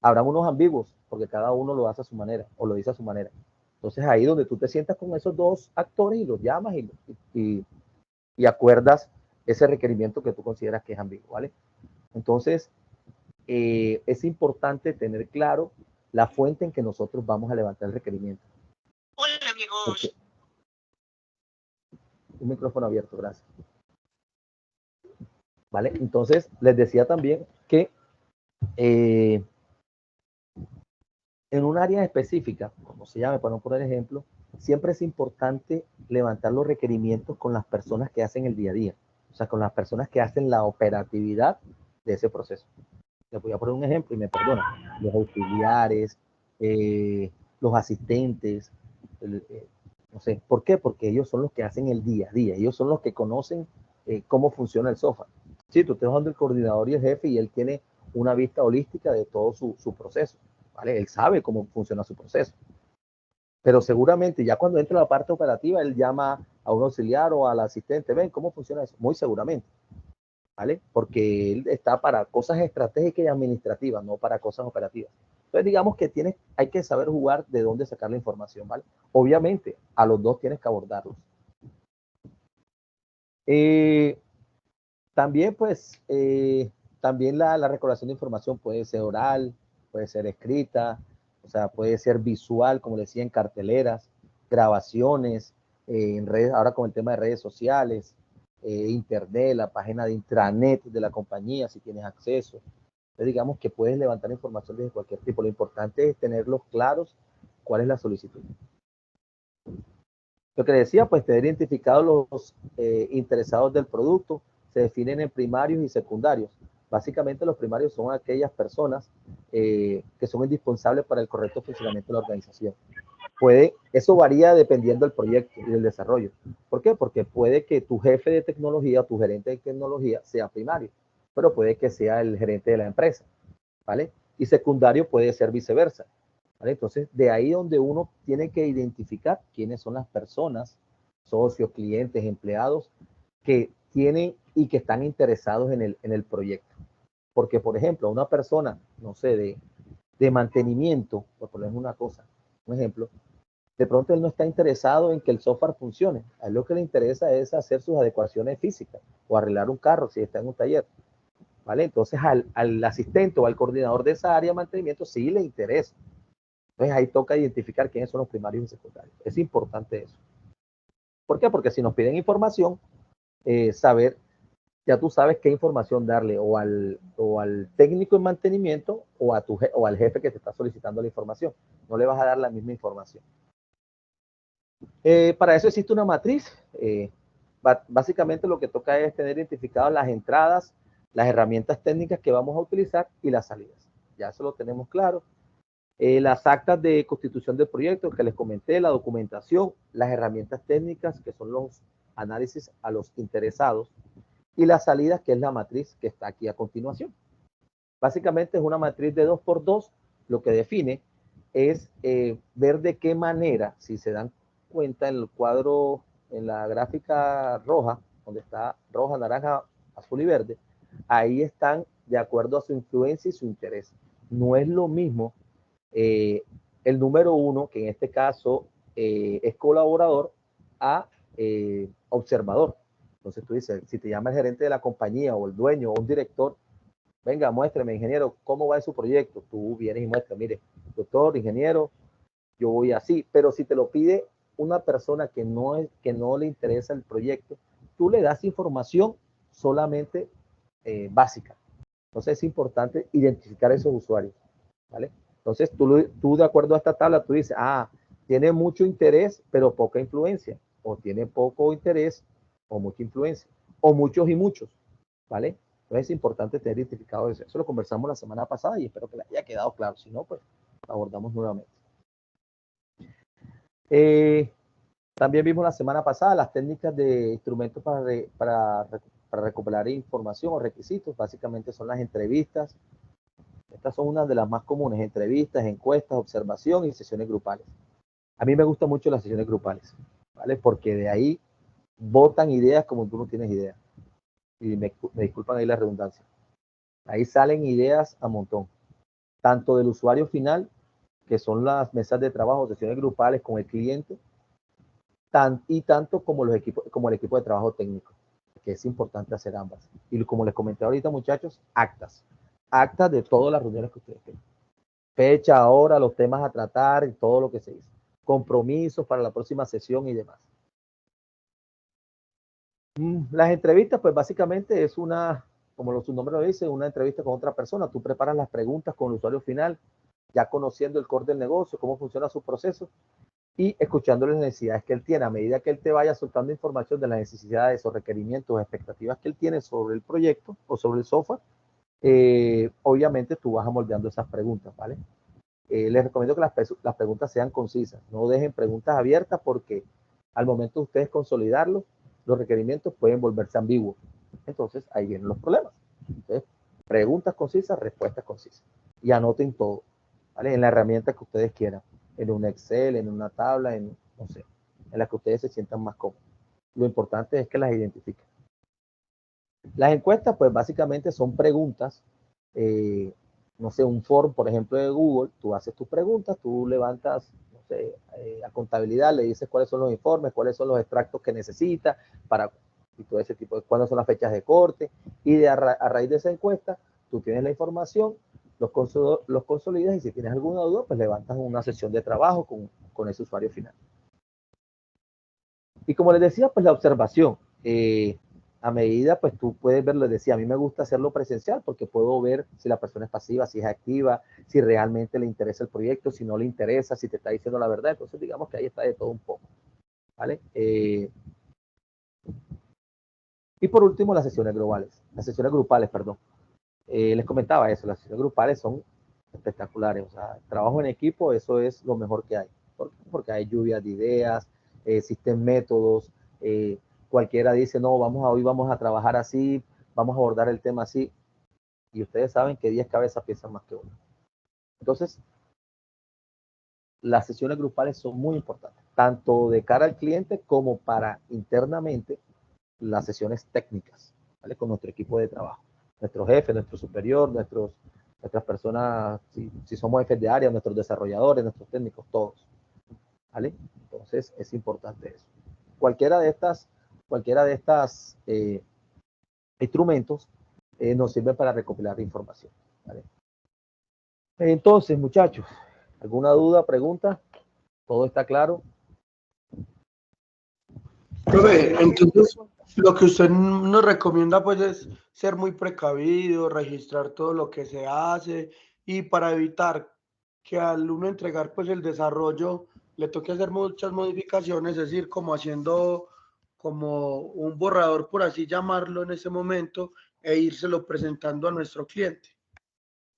Habrá unos ambiguos, porque cada uno lo hace a su manera o lo dice a su manera. Entonces ahí donde tú te sientas con esos dos actores y los llamas y acuerdas ese requerimiento que tú consideras que es ambiguo, ¿vale? Entonces, es importante tener claro la fuente en que nosotros vamos a levantar el requerimiento. Hola, amigos. Un micrófono abierto, gracias. ¿Vale? Entonces, les decía también que En un área específica, como se llame, para no poner ejemplo, siempre es importante levantar los requerimientos con las personas que hacen el día a día, o sea, con las personas que hacen la operatividad de ese proceso. Les voy a poner un ejemplo y me perdonan. Los auxiliares, los asistentes, no sé, ¿por qué? Porque ellos son los que hacen el día a día, ellos son los que conocen cómo funciona el software. Sí, tú estás dando el coordinador y el jefe y él tiene una vista holística de todo su proceso, ¿vale? Él sabe cómo funciona su proceso. Pero seguramente ya cuando entra la parte operativa, él llama a un auxiliar o al asistente, ven, ¿cómo funciona eso? Muy seguramente, ¿vale? Porque él está para cosas estratégicas y administrativas, no para cosas operativas. Entonces, digamos que hay que saber jugar de dónde sacar la información, ¿vale? Obviamente, a los dos tienes que abordarlos. También, pues, también la recolección de información puede ser oral, puede ser escrita, o sea, puede ser visual, como decía, en carteleras, grabaciones, en redes, ahora con el tema de redes sociales, internet, la página de intranet de la compañía, si tienes acceso. Entonces, digamos que puedes levantar información desde cualquier tipo. Lo importante es tenerlos claros cuál es la solicitud. Lo que decía, pues tener identificados los interesados del producto, se definen en primarios y secundarios. Básicamente los primarios son aquellas personas que son indispensables para el correcto funcionamiento de la organización. Eso varía dependiendo del proyecto y del desarrollo. ¿Por qué? Porque puede que tu jefe de tecnología, tu gerente de tecnología sea primario, pero puede que sea el gerente de la empresa, ¿vale? Y secundario puede ser viceversa, ¿vale? Entonces, de ahí donde uno tiene que identificar quiénes son las personas, socios, clientes, empleados, que tienen y que están interesados en el proyecto. Porque, por ejemplo, una persona, no sé, de mantenimiento, por poner una cosa, un ejemplo, de pronto él no está interesado en que el software funcione. A él lo que le interesa es hacer sus adecuaciones físicas o arreglar un carro si está en un taller, ¿vale? Entonces al asistente o al coordinador de esa área de mantenimiento sí le interesa. Entonces ahí toca identificar quiénes son los primarios y secundarios. Es importante eso. ¿Por qué? Porque si nos piden información, saber, ya tú sabes qué información darle o al técnico en mantenimiento o al jefe que te está solicitando la información. No le vas a dar la misma información. Para eso existe una matriz. Básicamente lo que toca es tener identificadas las entradas, las herramientas técnicas que vamos a utilizar y las salidas. Ya eso lo tenemos claro. Las actas de constitución del proyecto que les comenté, la documentación, las herramientas técnicas que son los análisis a los interesados y las salidas que es la matriz que está aquí a continuación. Básicamente es una matriz de 2x2. Lo que define es ver de qué manera, si se dan cuenta en el cuadro, en la gráfica roja, donde está roja, naranja, azul y verde, ahí están de acuerdo a su influencia y su interés. No es lo mismo el número 1, que en este caso es colaborador, a observador. Entonces tú dices, si te llama el gerente de la compañía o el dueño o un director, venga, muéstreme, ingeniero, cómo va su proyecto. Tú vienes y muestras, mire, doctor, ingeniero, yo voy así. Pero si te lo pide una persona que no le interesa el proyecto, tú le das información solamente básica. Entonces es importante identificar esos usuarios, ¿vale? Entonces tú de acuerdo a esta tabla, tú dices, tiene mucho interés, pero poca influencia, o tiene poco interés, o mucha influencia, o muchos y muchos, ¿vale? Entonces es importante tener identificado eso. Eso lo conversamos la semana pasada y espero que le haya quedado claro. Si no, pues lo abordamos nuevamente. También vimos la semana pasada las técnicas de instrumentos para recopilar información o requisitos. Básicamente son las entrevistas. Estas son unas de las más comunes: entrevistas, encuestas, observación y sesiones grupales. A mí me gustan mucho las sesiones grupales, ¿vale? Porque de ahí botan ideas como tú no tienes idea. Y me disculpan ahí la redundancia. Ahí salen ideas a montón, tanto del usuario final, que son las mesas de trabajo, sesiones grupales con el cliente, y tanto como el equipo de trabajo técnico, que es importante hacer ambas. Y como les comenté ahorita, muchachos, actas de todas las reuniones que ustedes tienen. Fecha, hora, los temas a tratar y todo lo que se hizo. Compromisos para la próxima sesión y demás. Las entrevistas, pues básicamente es una como su nombre lo dice, una entrevista con otra persona. Tú preparas las preguntas con el usuario final, ya conociendo el core del negocio, cómo funciona su proceso y escuchando las necesidades que él tiene. A medida que él te vaya soltando información de las necesidades o requerimientos o expectativas que él tiene sobre el proyecto o sobre el software, obviamente tú vas moldeando esas preguntas, ¿vale? Les recomiendo que las preguntas sean concisas. No dejen preguntas abiertas porque al momento de ustedes consolidarlo, los requerimientos pueden volverse ambiguos. Entonces, ahí vienen los problemas. Entonces, preguntas concisas, respuestas concisas. Y anoten todo, ¿vale? En la herramienta que ustedes quieran. En un Excel, en una tabla, en, no sé, en la que ustedes se sientan más cómodos. Lo importante es que las identifiquen. Las encuestas, pues, básicamente son preguntas, no sé, un form, por ejemplo, de Google. Tú haces tus preguntas, tú levantas, no sé, a contabilidad, le dices cuáles son los informes, cuáles son los extractos que necesita para y todo ese tipo de, cuáles son las fechas de corte, y a raíz de esa encuesta, tú tienes la información, los consolidas, y si tienes alguna duda, pues levantas una sesión de trabajo con ese usuario final. Y como les decía, pues la observación, a medida, pues tú puedes ver, les decía, a mí me gusta hacerlo presencial porque puedo ver si la persona es pasiva, si es activa, si realmente le interesa el proyecto, si no le interesa, si te está diciendo la verdad. Entonces, digamos que ahí está de todo un poco, ¿vale? Y por último, las sesiones grupales, perdón. Les comentaba eso, las sesiones grupales son espectaculares. O sea, trabajo en equipo, eso es lo mejor que hay. ¿Por qué? Porque hay lluvias de ideas, existen métodos, cualquiera dice, no, hoy vamos a trabajar así, vamos a abordar el tema así, y ustedes saben que 10 cabezas piensan más que uno. Entonces, las sesiones grupales son muy importantes, tanto de cara al cliente como para internamente las sesiones técnicas, ¿vale? Con nuestro equipo de trabajo, nuestro jefe, nuestro superior, nuestras personas, si somos jefes de área, nuestros desarrolladores, nuestros técnicos, todos, ¿vale? Entonces, es importante eso. Cualquiera de estas instrumentos nos sirve para recopilar información, ¿vale? Entonces, muchachos, ¿alguna duda, pregunta? ¿Todo está claro? Profe, entonces lo que usted nos recomienda pues es ser muy precavido, registrar todo lo que se hace y para evitar que al uno entregar pues el desarrollo le toque hacer muchas modificaciones, es decir, como haciendo como un borrador, por así llamarlo en ese momento, e írselo presentando a nuestro cliente.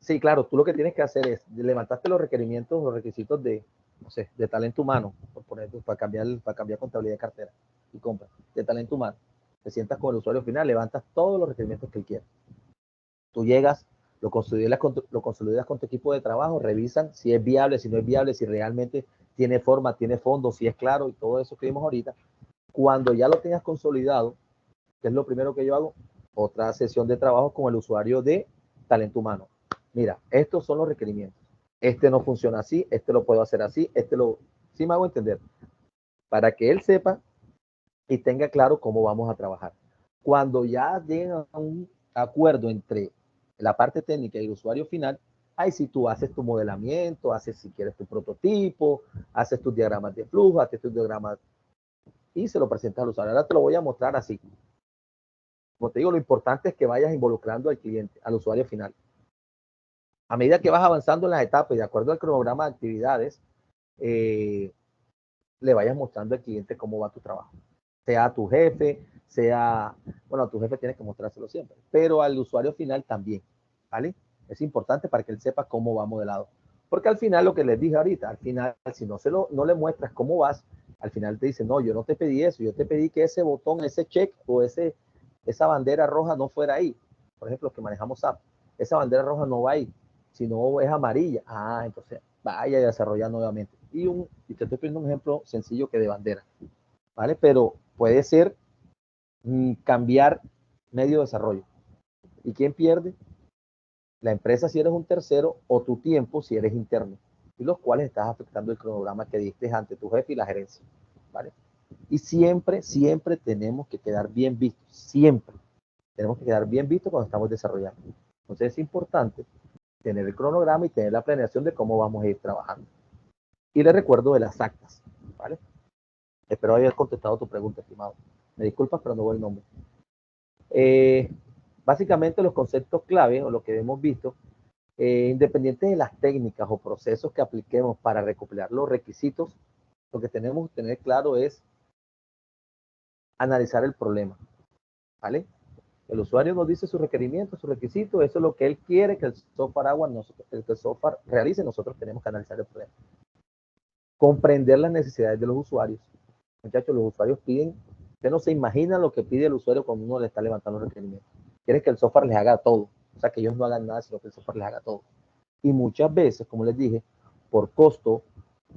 Sí, claro, tú lo que tienes que hacer es levantarte los requerimientos, los requisitos de, no sé, de talento humano, por poner, para cambiar contabilidad de cartera y compra, de talento humano. Te sientas con el usuario final, levantas todos los requerimientos que él quiere. Tú llegas, lo consolidas con tu equipo de trabajo, revisan si es viable, si no es viable, si realmente tiene forma, tiene fondo, si es claro y todo eso que vimos ahorita. Cuando ya lo tengas consolidado, ¿qué es lo primero que yo hago? Otra sesión de trabajo con el usuario de talento humano. Mira, estos son los requerimientos. Este no funciona así, este lo puedo hacer así, sí me hago entender. Para que él sepa y tenga claro cómo vamos a trabajar. Cuando ya lleguen a un acuerdo entre la parte técnica y el usuario final, ahí sí tú haces tu modelamiento, haces si quieres tu prototipo, haces tus diagramas de flujo, haces tus diagramas y se lo presentas al usuario. Ahora te lo voy a mostrar así. Como te digo, lo importante es que vayas involucrando al cliente, al usuario final. A medida que vas avanzando en las etapas y de acuerdo al cronograma de actividades, le vayas mostrando al cliente cómo va tu trabajo. Sea a tu jefe, bueno, a tu jefe tienes que mostrárselo siempre, pero al usuario final también, ¿vale? Es importante para que él sepa cómo va modelado. Porque al final, lo que les dije ahorita, al final, si no le muestras cómo vas, al final te dice, no, yo no te pedí eso, yo te pedí que ese botón, ese check o esa bandera roja no fuera ahí. Por ejemplo, los que manejamos SAP, esa bandera roja no va ahí, sino es amarilla. Ah, entonces vaya a desarrollar nuevamente. Y te estoy poniendo un ejemplo sencillo que de bandera, ¿vale? Pero puede ser cambiar medio de desarrollo. ¿Y quién pierde? La empresa si eres un tercero o tu tiempo si eres interno, y los cuales estás afectando el cronograma que diste ante tu jefe y la gerencia, ¿vale? Y siempre, siempre tenemos que quedar bien vistos, siempre tenemos que quedar bien vistos cuando estamos desarrollando. Entonces es importante tener el cronograma y tener la planeación de cómo vamos a ir trabajando. Y les recuerdo de las actas, ¿vale? Espero haber contestado tu pregunta, estimado. Me disculpas, pero no voy el nombre. Básicamente los conceptos clave o lo que hemos visto, independiente de las técnicas o procesos que apliquemos para recopilar los requisitos, lo que tenemos que tener claro es analizar el problema, ¿vale? El usuario nos dice sus requerimientos, sus requisitos, eso es lo que él quiere que el software haga, que el software realice, nosotros tenemos que analizar el problema. Comprender las necesidades de los usuarios. Muchachos, los usuarios piden, usted no se imagina lo que pide el usuario cuando uno le está levantando los requerimientos. Quieren que el software les haga todo, o sea, que ellos no hagan nada, sino que el software les haga todo. Y muchas veces, como les dije, por costo,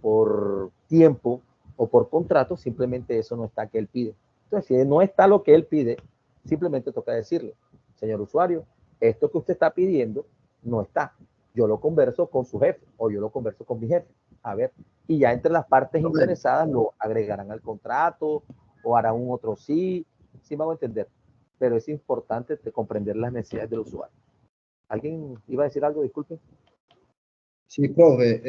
por tiempo o por contrato, simplemente eso no está que él pide. Entonces, si no está lo que él pide, simplemente toca decirle, señor usuario, esto que usted está pidiendo no está. Yo lo converso con su jefe o yo lo converso con mi jefe. A ver, y ya entre las partes interesadas lo agregarán al contrato o harán un otro sí me hago entender. Pero es importante comprender las necesidades del usuario. ¿Alguien iba a decir algo? Disculpe. Sí, profe,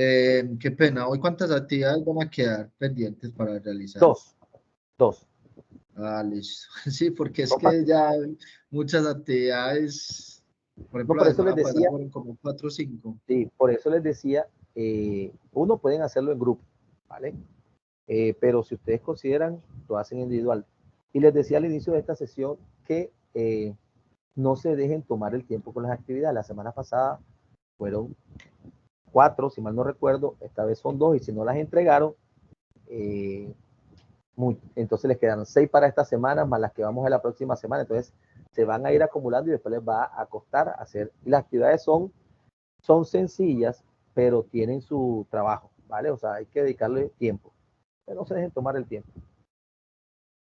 qué pena. ¿Hoy cuántas actividades van a quedar pendientes para realizar? Dos. Ah, listo. Sí, porque es que ya muchas actividades, por ejemplo, por la eso les semana pasada decía, fueron como 4 o 5. Sí, por eso les decía, uno pueden hacerlo en grupo, ¿vale? Pero si ustedes consideran, lo hacen individual. Y les decía al inicio de esta sesión que no se dejen tomar el tiempo con las actividades. La semana pasada fueron 4, si mal no recuerdo, esta vez son 2, y si no las entregaron, entonces les quedaron 6 para esta semana, más las que vamos a la próxima semana. Entonces se van a ir acumulando y después les va a costar hacer. Y las actividades son sencillas, pero tienen su trabajo, ¿vale? O sea, hay que dedicarle tiempo. Pero no se dejen tomar el tiempo.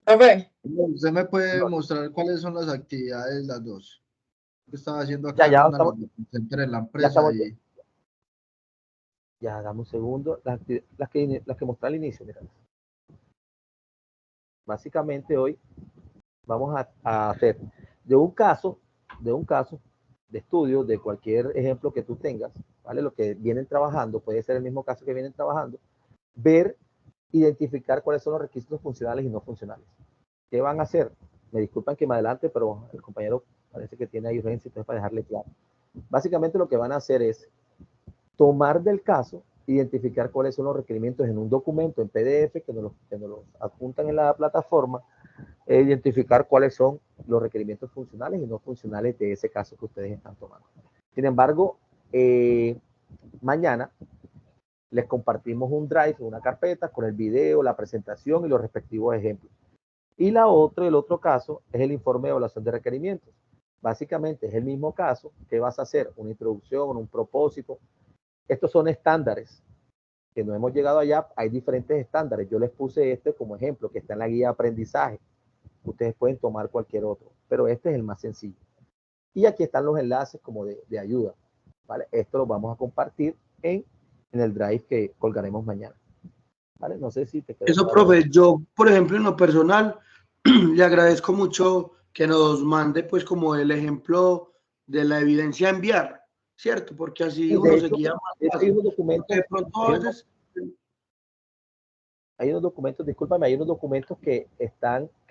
¿Usted me puede mostrar cuáles son las actividades, las dos? Que estaba haciendo acá Ya en estamos, en la empresa ya dame un segundo. Las que mostré al inicio, mira. Básicamente hoy vamos a hacer de un caso de estudio, de cualquier ejemplo que tú tengas, ¿vale? Lo que vienen trabajando, puede ser el mismo caso que vienen trabajando, ver, identificar cuáles son los requisitos funcionales y no funcionales. ¿Qué van a hacer? Me disculpan que me adelante, pero el compañero parece que tiene ahí urgencia, entonces para dejarle claro. Básicamente lo que van a hacer es tomar del caso, identificar cuáles son los requerimientos en un documento en PDF que nos los adjuntan en la plataforma, e identificar cuáles son los requerimientos funcionales y no funcionales de ese caso que ustedes están tomando. Sin embargo, mañana les compartimos un drive, una carpeta con el video, la presentación y los respectivos ejemplos. Y el otro caso es el informe de evaluación de requerimientos. Básicamente es el mismo caso. ¿Qué vas a hacer? Una introducción, un propósito. Estos son estándares que no hemos llegado allá. Hay diferentes estándares. Yo les puse este como ejemplo, que está en la guía de aprendizaje. Ustedes pueden tomar cualquier otro, pero este es el más sencillo. Y aquí están los enlaces como de ayuda, ¿vale? Esto lo vamos a compartir en el drive que colgaremos mañana, ¿vale? No sé si te quedó Eso, claro. profe, yo, por ejemplo, en lo personal, le agradezco mucho que nos mande, pues, como el ejemplo de la evidencia a enviar, ¿cierto? Porque así Sí, uno se guía más hay unos fácil. documentos, Porque de pronto a veces... hay unos documentos, discúlpame, hay unos documentos que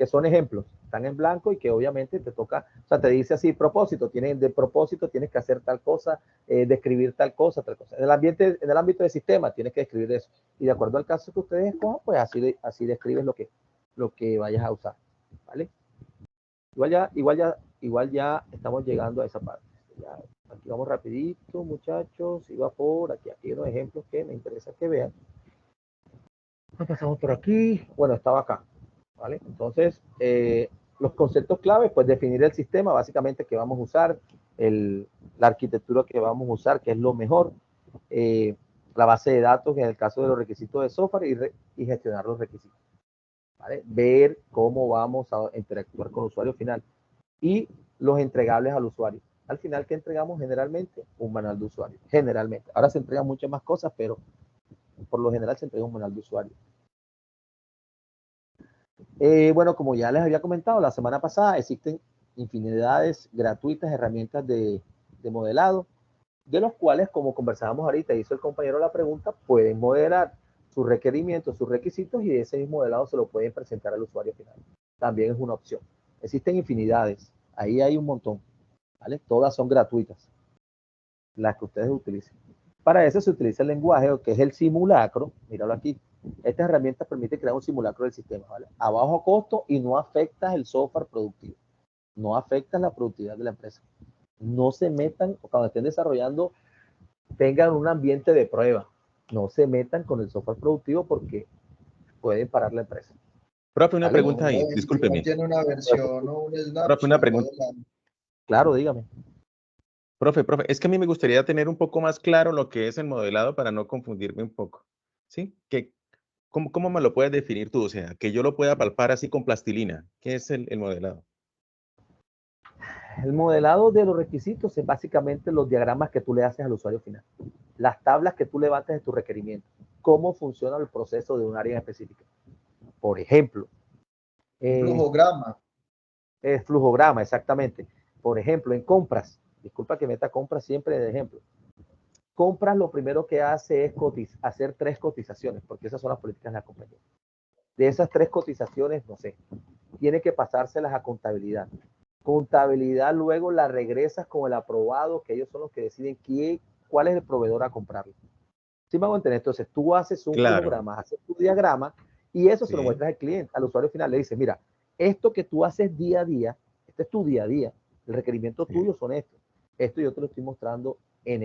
son ejemplos, están en blanco y que obviamente te toca, o sea, te dice así, propósito, tienes que hacer tal cosa, describir tal cosa. En el ámbito del sistema tienes que describir eso. Y de acuerdo al caso que ustedes escojan, pues así describes lo que vayas a usar, ¿vale? Igual ya estamos llegando a esa parte. Ya, aquí vamos rapidito, muchachos, iba por aquí hay unos ejemplos que me interesa que vean. Pasamos por aquí, bueno, estaba acá, ¿vale? Entonces, los conceptos claves, pues definir el sistema, básicamente que vamos a usar, la arquitectura que vamos a usar, que es lo mejor, la base de datos en el caso de los requisitos de software y gestionar los requisitos, ¿vale? Ver cómo vamos a interactuar con el usuario final y los entregables al usuario. Al final, ¿qué entregamos generalmente? Un manual de usuario, generalmente. Ahora se entregan muchas más cosas, pero por lo general se entrega un manual de usuario. Bueno, como ya les había comentado la semana pasada, existen infinidades gratuitas herramientas de modelado, de los cuales, como conversábamos ahorita, hizo el compañero la pregunta, pueden modelar sus requerimientos, sus requisitos, y de ese mismo modelado se lo pueden presentar al usuario final. También es una opción. Existen infinidades, ahí hay un montón. ¿vale? Todas son gratuitas, las que ustedes utilicen. Para eso se utiliza el lenguaje, que es el simulacro. Míralo aquí. Esta herramienta permite crear un simulacro del sistema, ¿vale? A bajo costo y no afecta el software productivo. No afecta la productividad de la empresa. No se metan, cuando estén desarrollando, tengan un ambiente de prueba. No se metan con el software productivo porque pueden parar la empresa. Profe, una ¿Vale? pregunta ahí, No discúlpeme. tiene una versión o un Profe, una snapshot. pregunta. Claro, dígame. Profe, es que a mí me gustaría tener un poco más claro lo que es el modelado para no confundirme un poco. ¿Sí? ¿Cómo me lo puedes definir tú? O sea, que yo lo pueda palpar así con plastilina. ¿Qué es el modelado? El modelado de los requisitos es básicamente los diagramas que tú le haces al usuario final. Las tablas que tú levantas de tu requerimiento. Cómo funciona el proceso de un área específica. Por ejemplo. Flujograma. Flujograma, exactamente. Por ejemplo, en compras. Disculpa que meta compras siempre de ejemplo. Compras lo primero que hace es hacer 3 cotizaciones, porque esas son las políticas de la compañía. De esas 3 cotizaciones, no sé, tiene que pasárselas a contabilidad. Contabilidad luego la regresas con el aprobado, que ellos son los que deciden cuál es el proveedor a comprarlo. ¿Sí me hago entender? Entonces tú haces un programa, haces tu diagrama y eso se lo muestras al cliente, al usuario final. Le dices, mira, esto que tú haces día a día, este es tu día a día, el requerimiento tuyo son estos. Esto yo te lo estoy mostrando en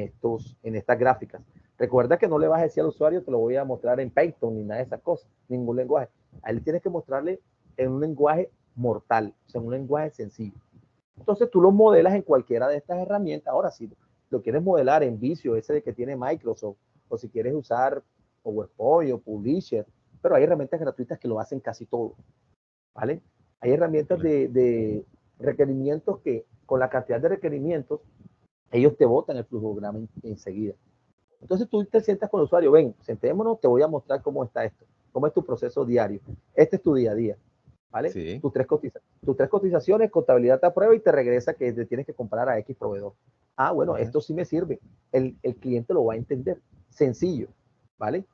estas gráficas. Recuerda que no le vas a decir al usuario, te lo voy a mostrar en Python ni nada de esas cosas, ningún lenguaje. A él tienes que mostrarle en un lenguaje mortal, o sea, en un lenguaje sencillo. Entonces tú lo modelas en cualquiera de estas herramientas. Ahora, si lo quieres modelar en Visio, ese de que tiene Microsoft, o si quieres usar PowerPoint o Publisher, pero hay herramientas gratuitas que lo hacen casi todo, ¿vale? Hay herramientas de requerimientos que con la cantidad de requerimientos, ellos te botan el flujograma enseguida. Entonces tú te sientas con el usuario, ven, sentémonos, te voy a mostrar cómo está esto, cómo es tu proceso diario. Este es tu día a día, ¿vale? Sí. Tus 3 cotizaciones, contabilidad te aprueba y te regresa que te tienes que comprar a X proveedor. Ah, bueno, esto sí me sirve. El cliente lo va a entender. Sencillo, ¿vale?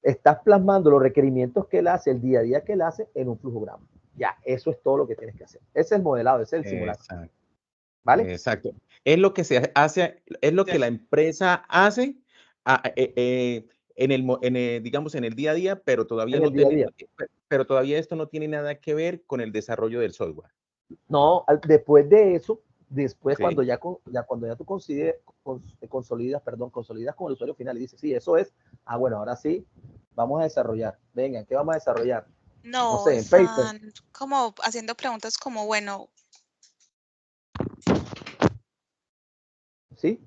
Estás plasmando los requerimientos que él hace, el día a día que él hace en un flujograma. Ya, eso es todo lo que tienes que hacer. Ese es el modelado, ese es el simulacro. Exacto. ¿Vale? Exacto. Es lo que se hace, es lo que la empresa hace digamos, en el día a día, pero todavía no tiene, pero todavía esto no tiene nada que ver con el desarrollo del software. No, después de eso, cuando ya tú consolidas con el usuario final y dices, sí, eso es, bueno, ahora sí, vamos a desarrollar. Venga, ¿qué vamos a desarrollar? No sé, en están como haciendo preguntas como, bueno. ¿Sí?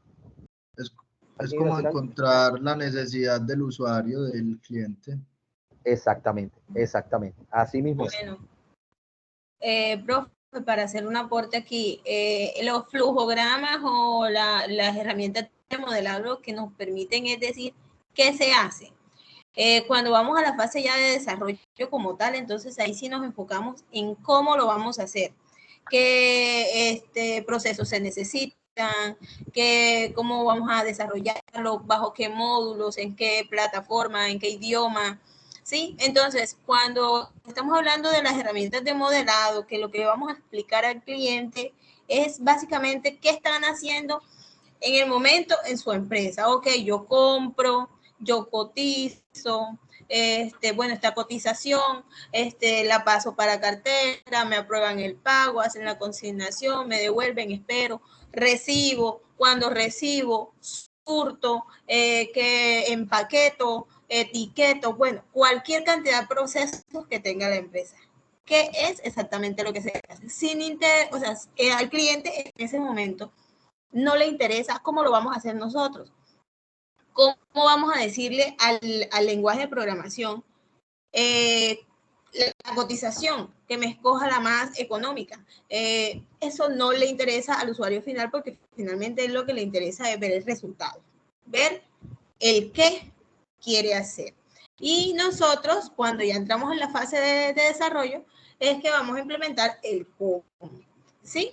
Es como encontrar la necesidad del usuario, del cliente. Exactamente. Así mismo. Bueno, profe, para hacer un aporte aquí, los flujogramas o las herramientas de modelado que nos permiten, es decir, ¿qué se hace? Cuando vamos a la fase ya de desarrollo como tal, entonces ahí sí nos enfocamos en cómo lo vamos a hacer, qué procesos se necesitan, cómo vamos a desarrollarlo, bajo qué módulos, en qué plataforma, en qué idioma. ¿Sí? Entonces, cuando estamos hablando de las herramientas de modelado, que lo que vamos a explicar al cliente es básicamente qué están haciendo en el momento en su empresa. Ok, yo compro, yo cotizo, bueno, esta cotización, la paso para cartera, me aprueban el pago, hacen la consignación, me devuelven, espero, recibo, cuando recibo, surto, que empaqueto, etiqueto, bueno, cualquier cantidad de procesos que tenga la empresa. ¿Qué es exactamente lo que se hace? Sin interés, o sea, al cliente en ese momento no le interesa cómo lo vamos a hacer nosotros. ¿Cómo vamos a decirle al lenguaje de programación la cotización, que me escoja la más económica? Eso no le interesa al usuario final, porque finalmente lo que le interesa es ver el resultado, ver el qué quiere hacer. Y nosotros, cuando ya entramos en la fase de desarrollo, es que vamos a implementar el cómo. ¿Sí?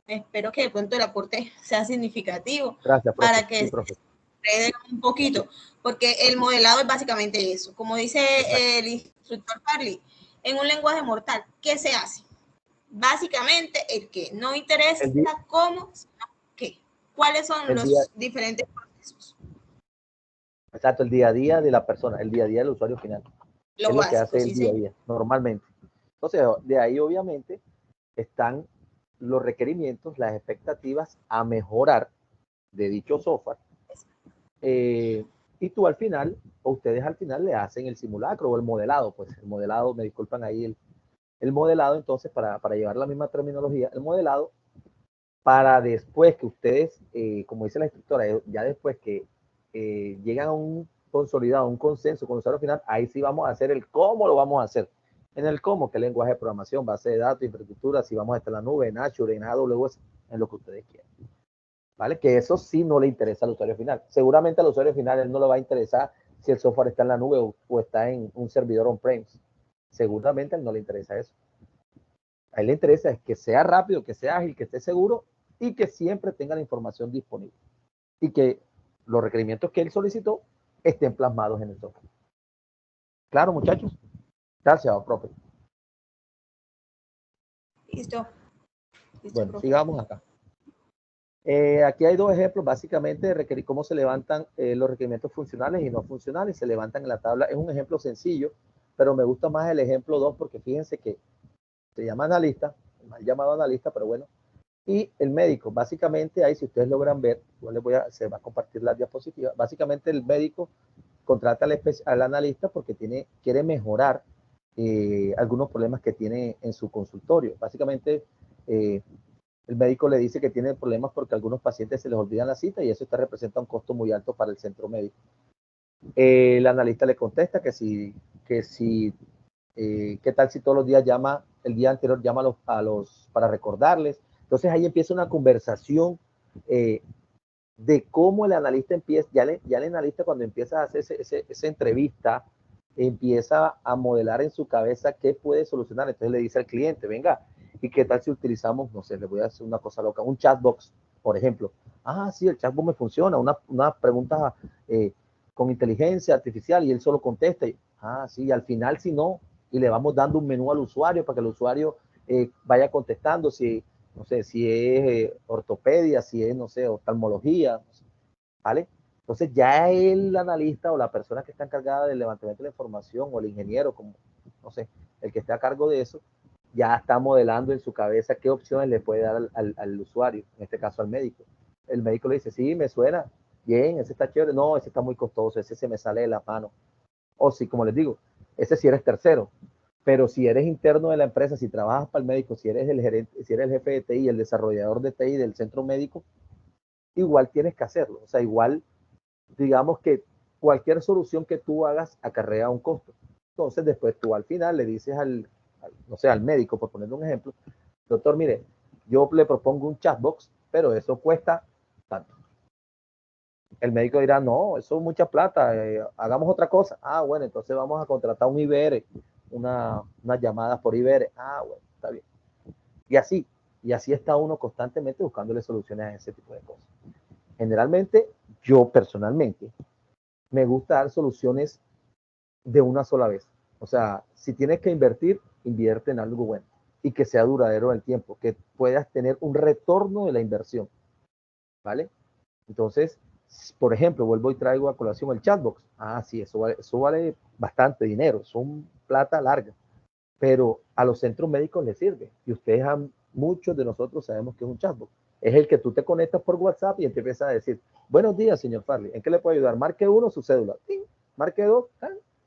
Espero que de pronto el aporte sea significativo. Gracias, profe. Para que se enreden un poquito, porque el modelado es básicamente eso. Como dice el instructor Carly, en un lenguaje mortal, ¿qué se hace? Básicamente el qué. No interesa El día- cómo, sino qué. ¿Cuáles son El los día- diferentes procesos? Exacto, el día a día de la persona, el día a día del usuario final. Lo Es lo que hace básico, el sí, día a señor. día, normalmente. Entonces, de ahí obviamente están los requerimientos, las expectativas a mejorar de dicho software. Y tú al final, o ustedes al final le hacen el simulacro o el modelado, pues el modelado, me disculpan ahí, el modelado entonces para llevar la misma terminología, el modelado para después que ustedes, como dice la instructora, ya después que llegan a un consolidado, un consenso con el usuario final, ahí sí vamos a hacer el cómo lo vamos a hacer. En el cómo, qué lenguaje de programación, base de datos, infraestructura, si vamos a estar en la nube, en Azure, en AWS, en lo que ustedes quieran. ¿Vale? Que eso sí no le interesa al usuario final. Seguramente al usuario final él no le va a interesar si el software está en la nube o está en un servidor on-premise. Seguramente a él no le interesa eso. A él le interesa es que sea rápido, que sea ágil, que esté seguro y que siempre tenga la información disponible. Y que los requerimientos que él solicitó estén plasmados en el software. ¿Claro, muchachos? Gracias, profe. Listo. Bueno, profe. sigamos acá. Aquí hay dos ejemplos, básicamente, de cómo se levantan los requerimientos funcionales y no funcionales. Se levantan en la tabla. Es un ejemplo sencillo, pero me gusta más el ejemplo 2 porque fíjense que se llama analista, mal llamado analista, pero bueno. Y el médico, básicamente ahí, si ustedes logran ver, igual se va a compartir la diapositiva. Básicamente el médico contrata al analista porque quiere mejorar algunos problemas que tiene en su consultorio. Básicamente, el médico le dice que tiene problemas porque a algunos pacientes se les olvidan la cita y eso representa un costo muy alto para el centro médico. El analista le contesta que qué tal si todos los días el día anterior llama para recordarles. Entonces ahí empieza una conversación de cómo el analista empieza, ya el analista cuando empieza a hacer esa entrevista, empieza a modelar en su cabeza qué puede solucionar. Entonces le dice al cliente, venga, ¿y qué tal si utilizamos, no sé, le voy a hacer una cosa loca, un chatbox, por ejemplo? Ah, sí, el chatbot me funciona, una pregunta con inteligencia artificial y él solo contesta. Sí, y al final si no, y le vamos dando un menú al usuario para que el usuario vaya contestando no sé, si es ortopedia, si es, no sé, oftalmología, no sé, ¿vale? Entonces ya el analista o la persona que está encargada del levantamiento de la información o el ingeniero, como, no sé, el que esté a cargo de eso, ya está modelando en su cabeza qué opciones le puede dar al usuario, en este caso al médico. El médico le dice, sí, me suena, bien, ese está chévere, no, ese está muy costoso, ese se me sale de la mano. O si, como les digo, ese si eres tercero, pero si eres interno de la empresa, si trabajas para el médico, si eres el gerente, si eres el jefe de TI, el desarrollador de TI del centro médico, igual tienes que hacerlo. O sea, igual, digamos que cualquier solución que tú hagas acarrea un costo. Entonces, después tú al final le dices no sé, al médico, por poner un ejemplo, doctor, mire, yo le propongo un chatbox, pero eso cuesta tanto. El médico dirá, no, eso es mucha plata, hagamos otra cosa. Bueno, entonces vamos a contratar un IBR, unas llamadas por IBR. Bueno, está bien. Y así está uno constantemente buscándole soluciones a ese tipo de cosas. Generalmente, yo personalmente, me gusta dar soluciones de una sola vez. O sea, si tienes que invertir, invierte en algo bueno y que sea duradero en el tiempo, que puedas tener un retorno de la inversión, ¿vale? Entonces, por ejemplo, vuelvo y traigo a colación el chatbox. Sí, eso vale bastante dinero, son plata larga, pero a los centros médicos les sirve. Y muchos de nosotros sabemos que es un chatbot. Es el que tú te conectas por WhatsApp y te empiezas a decir, buenos días, señor Farley, ¿en qué le puedo ayudar? Marque 1, su cédula. ¡Ting! Marque 2,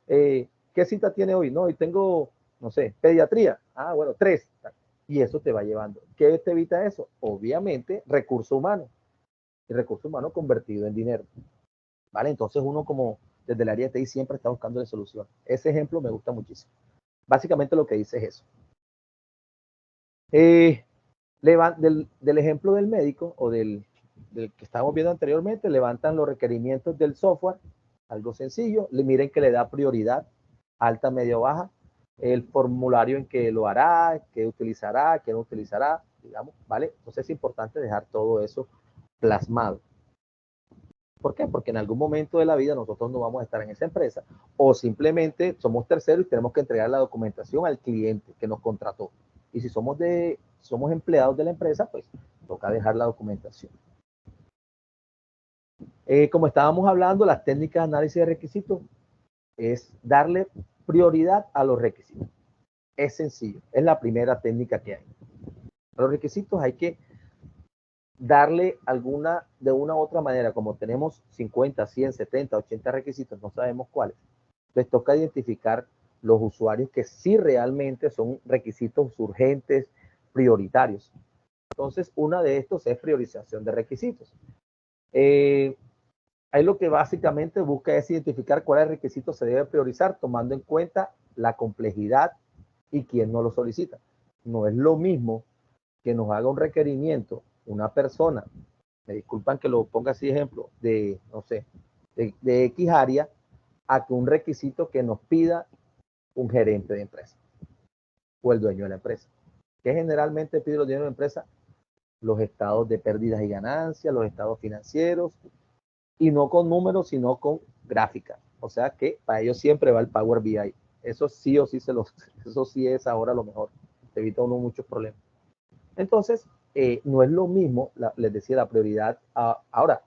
¿qué cita tiene hoy? No, hoy tengo, no sé, pediatría. Bueno, 3. Y eso te va llevando. ¿Qué te evita eso? Obviamente, recurso humano. Y recurso humano convertido en dinero. ¿Vale? Entonces uno como desde el área de TI siempre está buscando la solución. Ese ejemplo me gusta muchísimo. Básicamente lo que dice es eso. Del ejemplo del médico o del que estábamos viendo anteriormente, levantan los requerimientos del software, algo sencillo, miren que le da prioridad, alta, media, baja, el formulario en que lo hará, qué utilizará, qué no utilizará, digamos, ¿vale? Entonces es importante dejar todo eso plasmado. ¿Por qué? Porque en algún momento de la vida nosotros no vamos a estar en esa empresa o simplemente somos terceros y tenemos que entregar la documentación al cliente que nos contrató. Y si somos empleados de la empresa, pues toca dejar la documentación. Como estábamos hablando, las técnicas de análisis de requisitos es darle prioridad a los requisitos. Es sencillo, es la primera técnica que hay. A los requisitos hay que darle de una u otra manera, como tenemos 50, 100, 70, 80 requisitos, no sabemos cuáles, les toca identificar los usuarios que sí realmente son requisitos urgentes, prioritarios. Entonces, una de estos es priorización de requisitos. Ahí lo que básicamente busca es identificar cuáles requisitos se debe priorizar, tomando en cuenta la complejidad y quién no lo solicita. No es lo mismo que nos haga un requerimiento una persona, me disculpan que lo ponga así ejemplo, de, no sé, de X área, a que un requisito que nos pida un gerente de empresa o el dueño de la empresa. ¿Qué generalmente pide los dueños de la empresa? Los estados de pérdidas y ganancias, los estados financieros, y no con números, sino con gráficas. O sea que para ellos siempre va el Power BI. Eso sí o sí eso sí es ahora lo mejor. Te evita uno muchos problemas. Entonces, no es lo mismo, les decía, la prioridad. Ahora,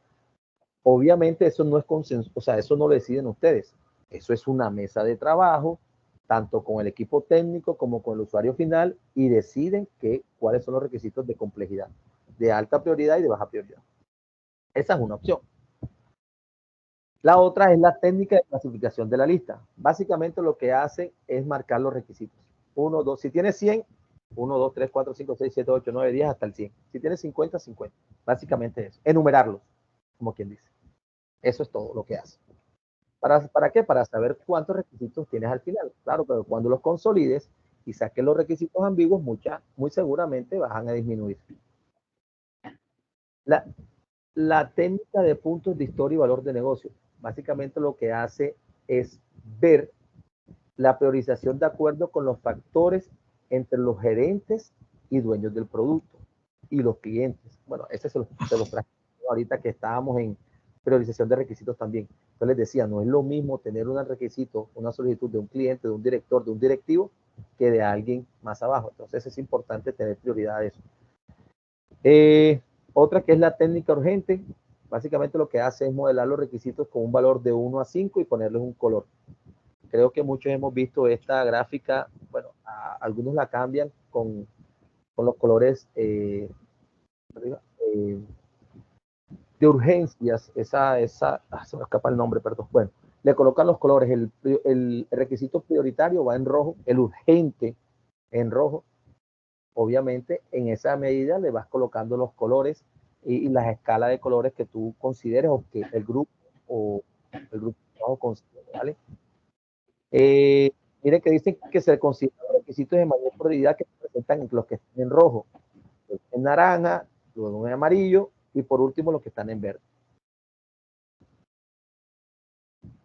obviamente eso no es consenso, o sea, eso no lo deciden ustedes. Eso es una mesa de trabajo, tanto con el equipo técnico como con el usuario final, y deciden cuáles son los requisitos de complejidad, de alta prioridad y de baja prioridad. Esa es una opción. La otra es la técnica de clasificación de la lista. Básicamente lo que hace es marcar los requisitos. 1, 2, si tiene 100, 1, 2, 3, 4, 5, 6, 7, 8, 9, 10 hasta el 100. Si tiene 50, 50. Básicamente eso. Enumerarlos, como quien dice. Eso es todo lo que hace. ¿Para qué? Para saber cuántos requisitos tienes al final. Claro, pero cuando los consolides y saques los requisitos ambiguos, muy seguramente van a disminuir. La técnica de puntos de historia y valor de negocio. Básicamente lo que hace es ver la priorización de acuerdo con los factores entre los gerentes y dueños del producto y los clientes. Bueno, ese se los traje ahorita que estábamos en priorización de requisitos también. Yo les decía, no es lo mismo tener un requisito, una solicitud de un cliente, de un director, de un directivo, que de alguien más abajo. Entonces es importante tener prioridad a eso. Otra que es la técnica urgente, básicamente lo que hace es modelar los requisitos con un valor de 1 a 5 y ponerles un color. Creo que muchos hemos visto esta gráfica, bueno, algunos la cambian con los colores de urgencias, se me escapa el nombre, perdón. Bueno, le colocan los colores, el requisito prioritario va en rojo, el urgente en rojo. Obviamente, en esa medida le vas colocando los colores y las escalas de colores que tú consideres o que el grupo de trabajo considere, ¿vale? Miren que dicen que se consideran requisitos de mayor prioridad que se presentan los que están en rojo, en naranja, luego en amarillo y por último los que están en verde.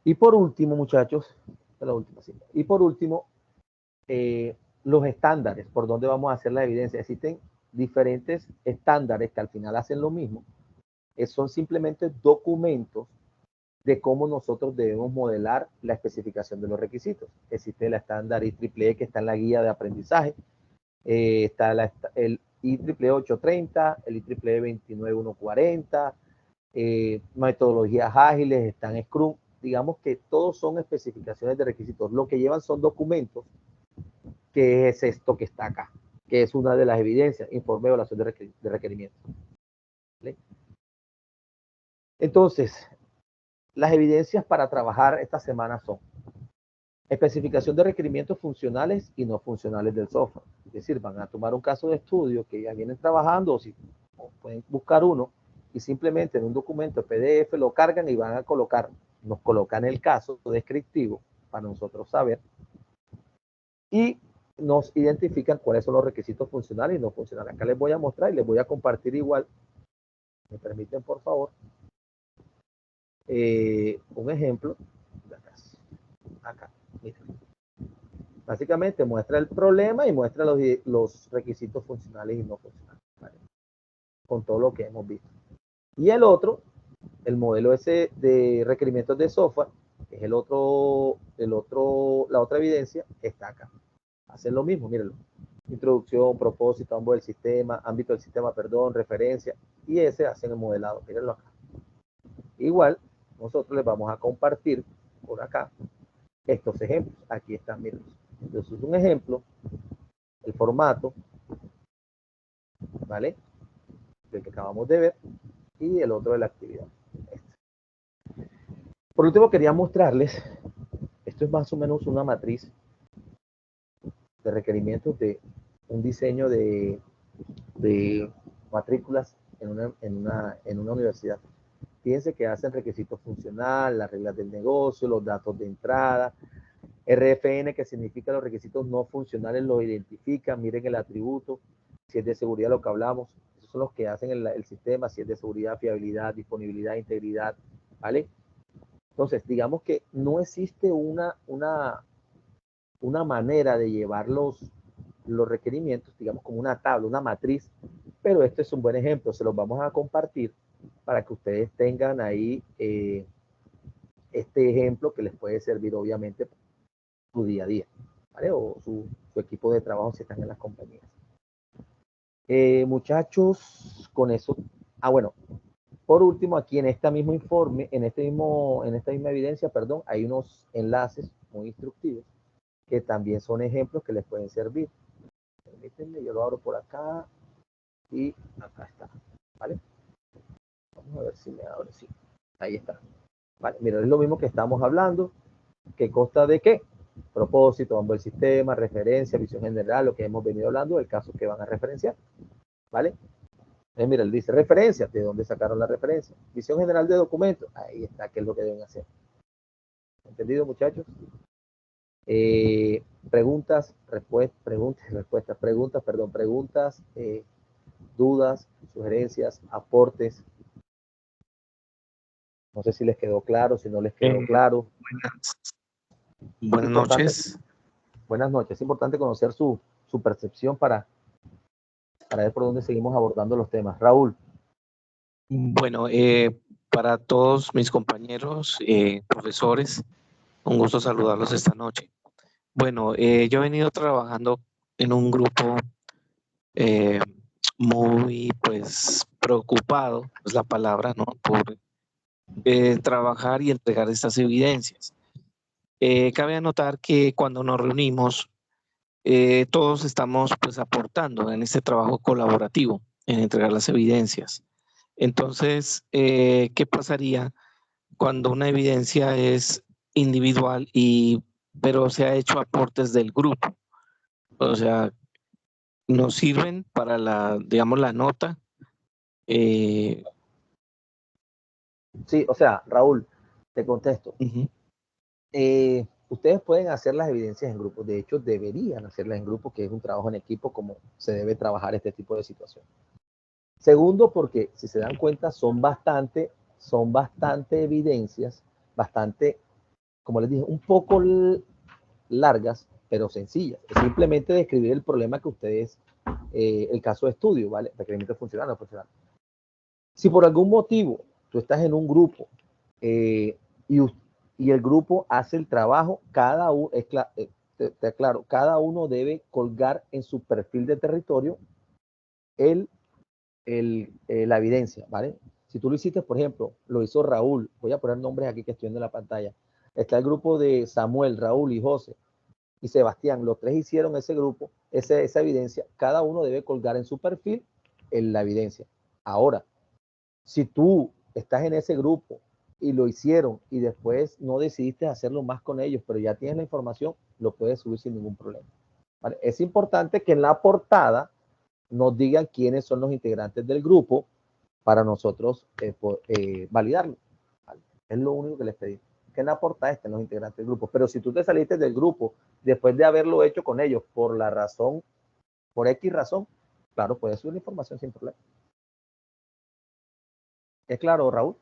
Y por último, muchachos, y por último, los estándares, por donde vamos a hacer la evidencia. Existen diferentes estándares que al final hacen lo mismo. Son simplemente documentos de cómo nosotros debemos modelar la especificación de los requisitos. Existe el estándar IEEE que está en la guía de aprendizaje. Está el IEEE 830, el IEEE 29140, metodologías ágiles, están Scrum. Digamos que todos son especificaciones de requisitos. Lo que llevan son documentos, que es esto que está acá, que es una de las evidencias, informe de evaluación de requerimientos. ¿Vale? Entonces, las evidencias para trabajar esta semana son especificación de requerimientos funcionales y no funcionales del software. Es decir, van a tomar un caso de estudio que ya vienen trabajando, o pueden buscar uno, y simplemente en un documento PDF lo cargan y van a colocar, nos colocan el caso descriptivo para nosotros saber, y nos identifican cuáles son los requisitos funcionales y no funcionales. Acá les voy a mostrar y les voy a compartir igual, me permiten por favor, un ejemplo. Acá, miren. Básicamente muestra el problema y muestra los requisitos funcionales y no funcionales, ¿vale? Con todo lo que hemos visto. Y el otro, el modelo ese de requerimientos de software, que es la otra evidencia, está acá. Hacen lo mismo, mírenlo. Introducción, propósito, ámbito del sistema, perdón, referencia, y ese hacen el modelado. Mírenlo acá. Igual, nosotros les vamos a compartir por acá estos ejemplos. Aquí están, miren. Entonces, un ejemplo, el formato, ¿vale? El que acabamos de ver, y el otro de la actividad. Por último, quería mostrarles, esto es más o menos una matriz de requerimientos de un diseño de matrículas en una universidad. Fíjense que hacen requisitos funcional, las reglas del negocio, los datos de entrada, RFN, que significa los requisitos no funcionales, los identifican, miren el atributo, si es de seguridad lo que hablamos, esos son los que hacen el sistema, si es de seguridad, fiabilidad, disponibilidad, integridad, ¿vale? Entonces, digamos que no existe una manera de llevar los requerimientos, digamos como una tabla, una matriz, pero este es un buen ejemplo, se los vamos a compartir para que ustedes tengan ahí este ejemplo que les puede servir obviamente para su día a día, ¿vale? O su equipo de trabajo si están en las compañías. Muchachos, con eso, bueno, por último, aquí en este mismo informe, en esta misma evidencia, perdón, hay unos enlaces muy instructivos que también son ejemplos que les pueden servir. Permítanme, yo lo abro por acá y acá está, ¿vale? Vamos a ver si me abre, sí, ahí está. Vale, mira, es lo mismo que estamos hablando, que consta de qué, propósito, ámbito del sistema, referencia, visión general, lo que hemos venido hablando, el caso que van a referenciar, ¿vale? Mira, él dice referencia, ¿de dónde sacaron la referencia? Visión general de documentos, ahí está, qué es lo que deben hacer. ¿Entendido, muchachos? Preguntas, dudas, sugerencias, aportes. No sé si les quedó claro, si no les quedó claro. Buenas noches. Buenas noches. Es importante conocer su percepción para ver por dónde seguimos abordando los temas. Raúl. Bueno, para todos mis compañeros, profesores, un gusto saludarlos esta noche. Bueno, yo he venido trabajando en un grupo muy, pues, preocupado, es la palabra, ¿no? Por trabajar y entregar estas evidencias. Cabe anotar que cuando nos reunimos, todos estamos, pues, aportando en este trabajo colaborativo, en entregar las evidencias. Entonces, ¿qué pasaría cuando una evidencia es individual pero se ha hecho aportes del grupo? O sea, nos sirven para digamos, la nota. Sí, o sea, Raúl, te contesto. Ustedes pueden hacer las evidencias en grupo, de hecho deberían hacerlas en grupo, que es un trabajo en equipo como se debe trabajar este tipo de situaciones. Segundo, porque si se dan cuenta son bastante evidencias, bastante, como les dije, un poco largas, pero sencillas. Es simplemente describir el problema que ustedes, el caso de estudio, ¿vale? Requerimiento funcional o funcional. Si por algún motivo tú estás en un grupo y el grupo hace el trabajo, cada uno, te aclaro, cada uno debe colgar en su perfil de territorio la evidencia, ¿vale? Si tú lo hiciste, por ejemplo, lo hizo Raúl, voy a poner nombres aquí que estoy viendo en la pantalla. Está el grupo de Samuel, Raúl y José y Sebastián, los tres hicieron ese grupo, esa evidencia, cada uno debe colgar en su perfil la evidencia. Ahora, si tú estás en ese grupo y lo hicieron y después no decidiste hacerlo más con ellos, pero ya tienes la información, lo puedes subir sin ningún problema, ¿vale? Es importante que en la portada nos digan quiénes son los integrantes del grupo para nosotros validarlo, ¿vale? Es lo único que les pedí, que en la portada estén los integrantes del grupo. Pero si tú te saliste del grupo después de haberlo hecho con ellos por X razón, claro, puedes subir la información sin problema. ¿Es claro, Raúl?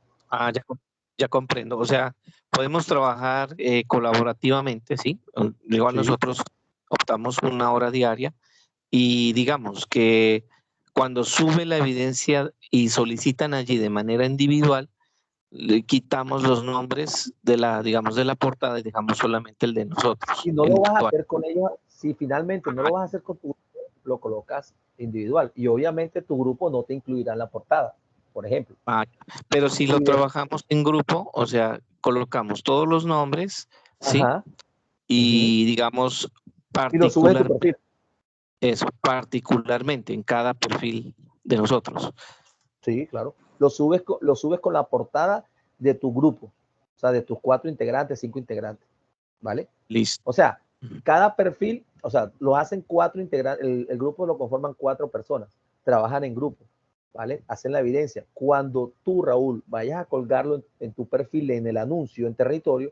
Ya comprendo. O sea, podemos trabajar colaborativamente, ¿sí? Igual nosotros optamos una hora diaria y digamos que cuando sube la evidencia y solicitan allí de manera individual, le quitamos los nombres de la portada y dejamos solamente el de nosotros. Si no lo vas a hacer con ellos, si finalmente no lo vas a hacer con tu, lo colocas individual. Y obviamente tu grupo no te incluirá en la portada, por ejemplo. Pero si lo trabajamos en grupo, o sea, colocamos todos los nombres, ¿sí? Ajá. Y digamos, Y lo subes en tu perfil. Eso, particularmente en cada perfil de nosotros. Sí, claro. Lo subes con la portada de tu grupo, o sea, de tus 4 integrantes, 5 integrantes, ¿vale? Listo. O sea, cada perfil, o sea, lo hacen 4 integrantes, el grupo lo conforman 4 personas, trabajan en grupo, ¿vale? Hacen la evidencia. Cuando tú, Raúl, vayas a colgarlo en tu perfil, en el anuncio, en territorio,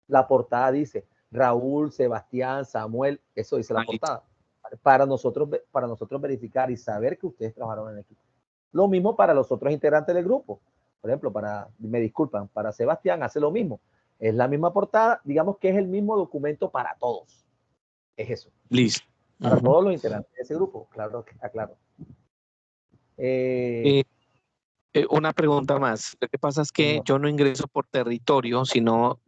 la portada dice Raúl, Sebastián, Samuel, eso dice la portada, ¿vale? Para nosotros verificar y saber que ustedes trabajaron en equipo. Lo mismo para los otros integrantes del grupo. Por ejemplo, me disculpan, para Sebastián hace lo mismo. Es la misma portada, digamos que es el mismo documento para todos. Es eso. Listo. Para todos los integrantes de ese grupo, claro, aclaro. Una pregunta más. Lo que pasa es que yo no ingreso por territorio, sino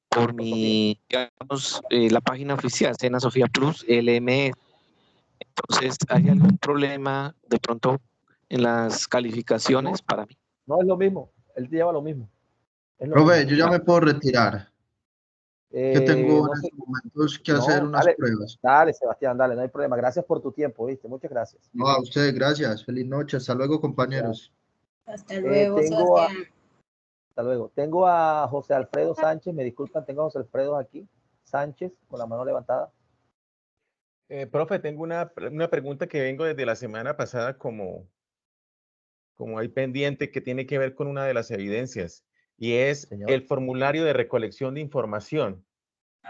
por mi, digamos, la página oficial, Sena Sofía Plus, LMS. Entonces, ¿hay algún problema de pronto en las calificaciones para mí? No, es lo mismo. Él te lleva lo mismo. Profe, yo ya me puedo retirar. Que tengo no en sé. estos momentos que hacer unas pruebas. Dale, Sebastián, dale, no hay problema. Gracias por tu tiempo, ¿viste? Muchas gracias. No, a ustedes, gracias. Feliz noche. Hasta luego, compañeros. Hasta luego, Sebastián. Hasta luego. Tengo a José Alfredo Sánchez, me disculpan, tengo a José Alfredo aquí. Sánchez, con la mano levantada. Profe, tengo una pregunta que vengo desde la semana pasada como hay pendiente, que tiene que ver con una de las evidencias, y es el formulario de recolección de información.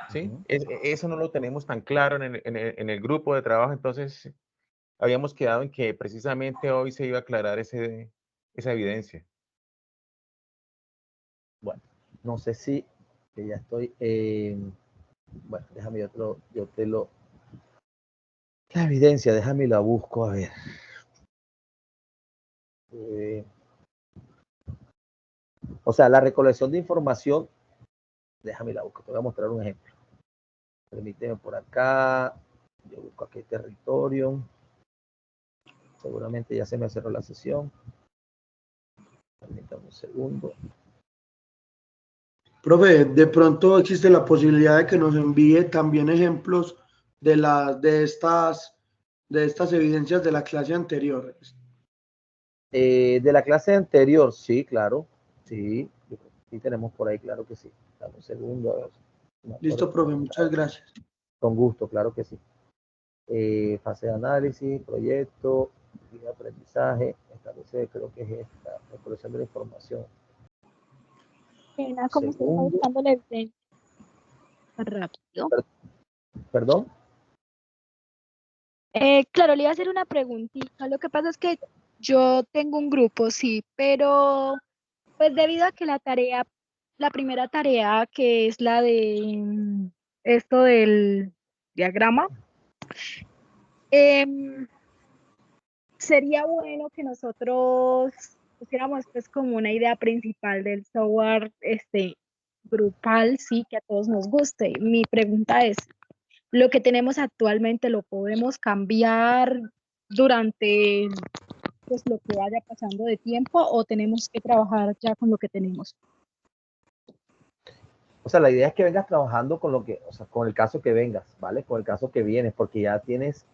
¿Sí? Eso no lo tenemos tan claro en el grupo de trabajo, entonces habíamos quedado en que precisamente hoy se iba a aclarar esa evidencia. Bueno, no sé si que ya estoy. Bueno, déjame yo te lo. La evidencia, déjame la busco, a ver. O sea, la recolección de información, déjame la busco, te voy a mostrar un ejemplo. Permíteme por acá, yo busco aquí territorio. Seguramente ya se me cerró la sesión. Permítame un segundo. Profe, de pronto existe la posibilidad de que nos envíe también ejemplos de estas evidencias de la clase anterior. De la clase anterior, sí, claro. Sí tenemos por ahí, claro que sí. Dame un segundo. A ver. Listo, profe, muchas gracias. Con gusto, claro que sí. Fase de análisis, proyecto, guía de aprendizaje, establece, creo que es esta, recolección de la información. ¿Cómo se está buscando la evidencia? Rápido. ¿Perdón? Claro, le iba a hacer una preguntita. Lo que pasa es que yo tengo un grupo, sí, pero pues debido a que la primera tarea, que es la de esto del diagrama, sería bueno que nosotros pusiéramos pues como una idea principal del software grupal, sí, que a todos nos guste. Mi pregunta es, ¿lo que tenemos actualmente lo podemos cambiar durante pues lo que vaya pasando de tiempo o tenemos que trabajar ya con lo que tenemos? O sea, la idea es que vengas trabajando con lo que, o sea, con el caso que vengas, ¿vale? Con el caso que vienes, porque ya tienes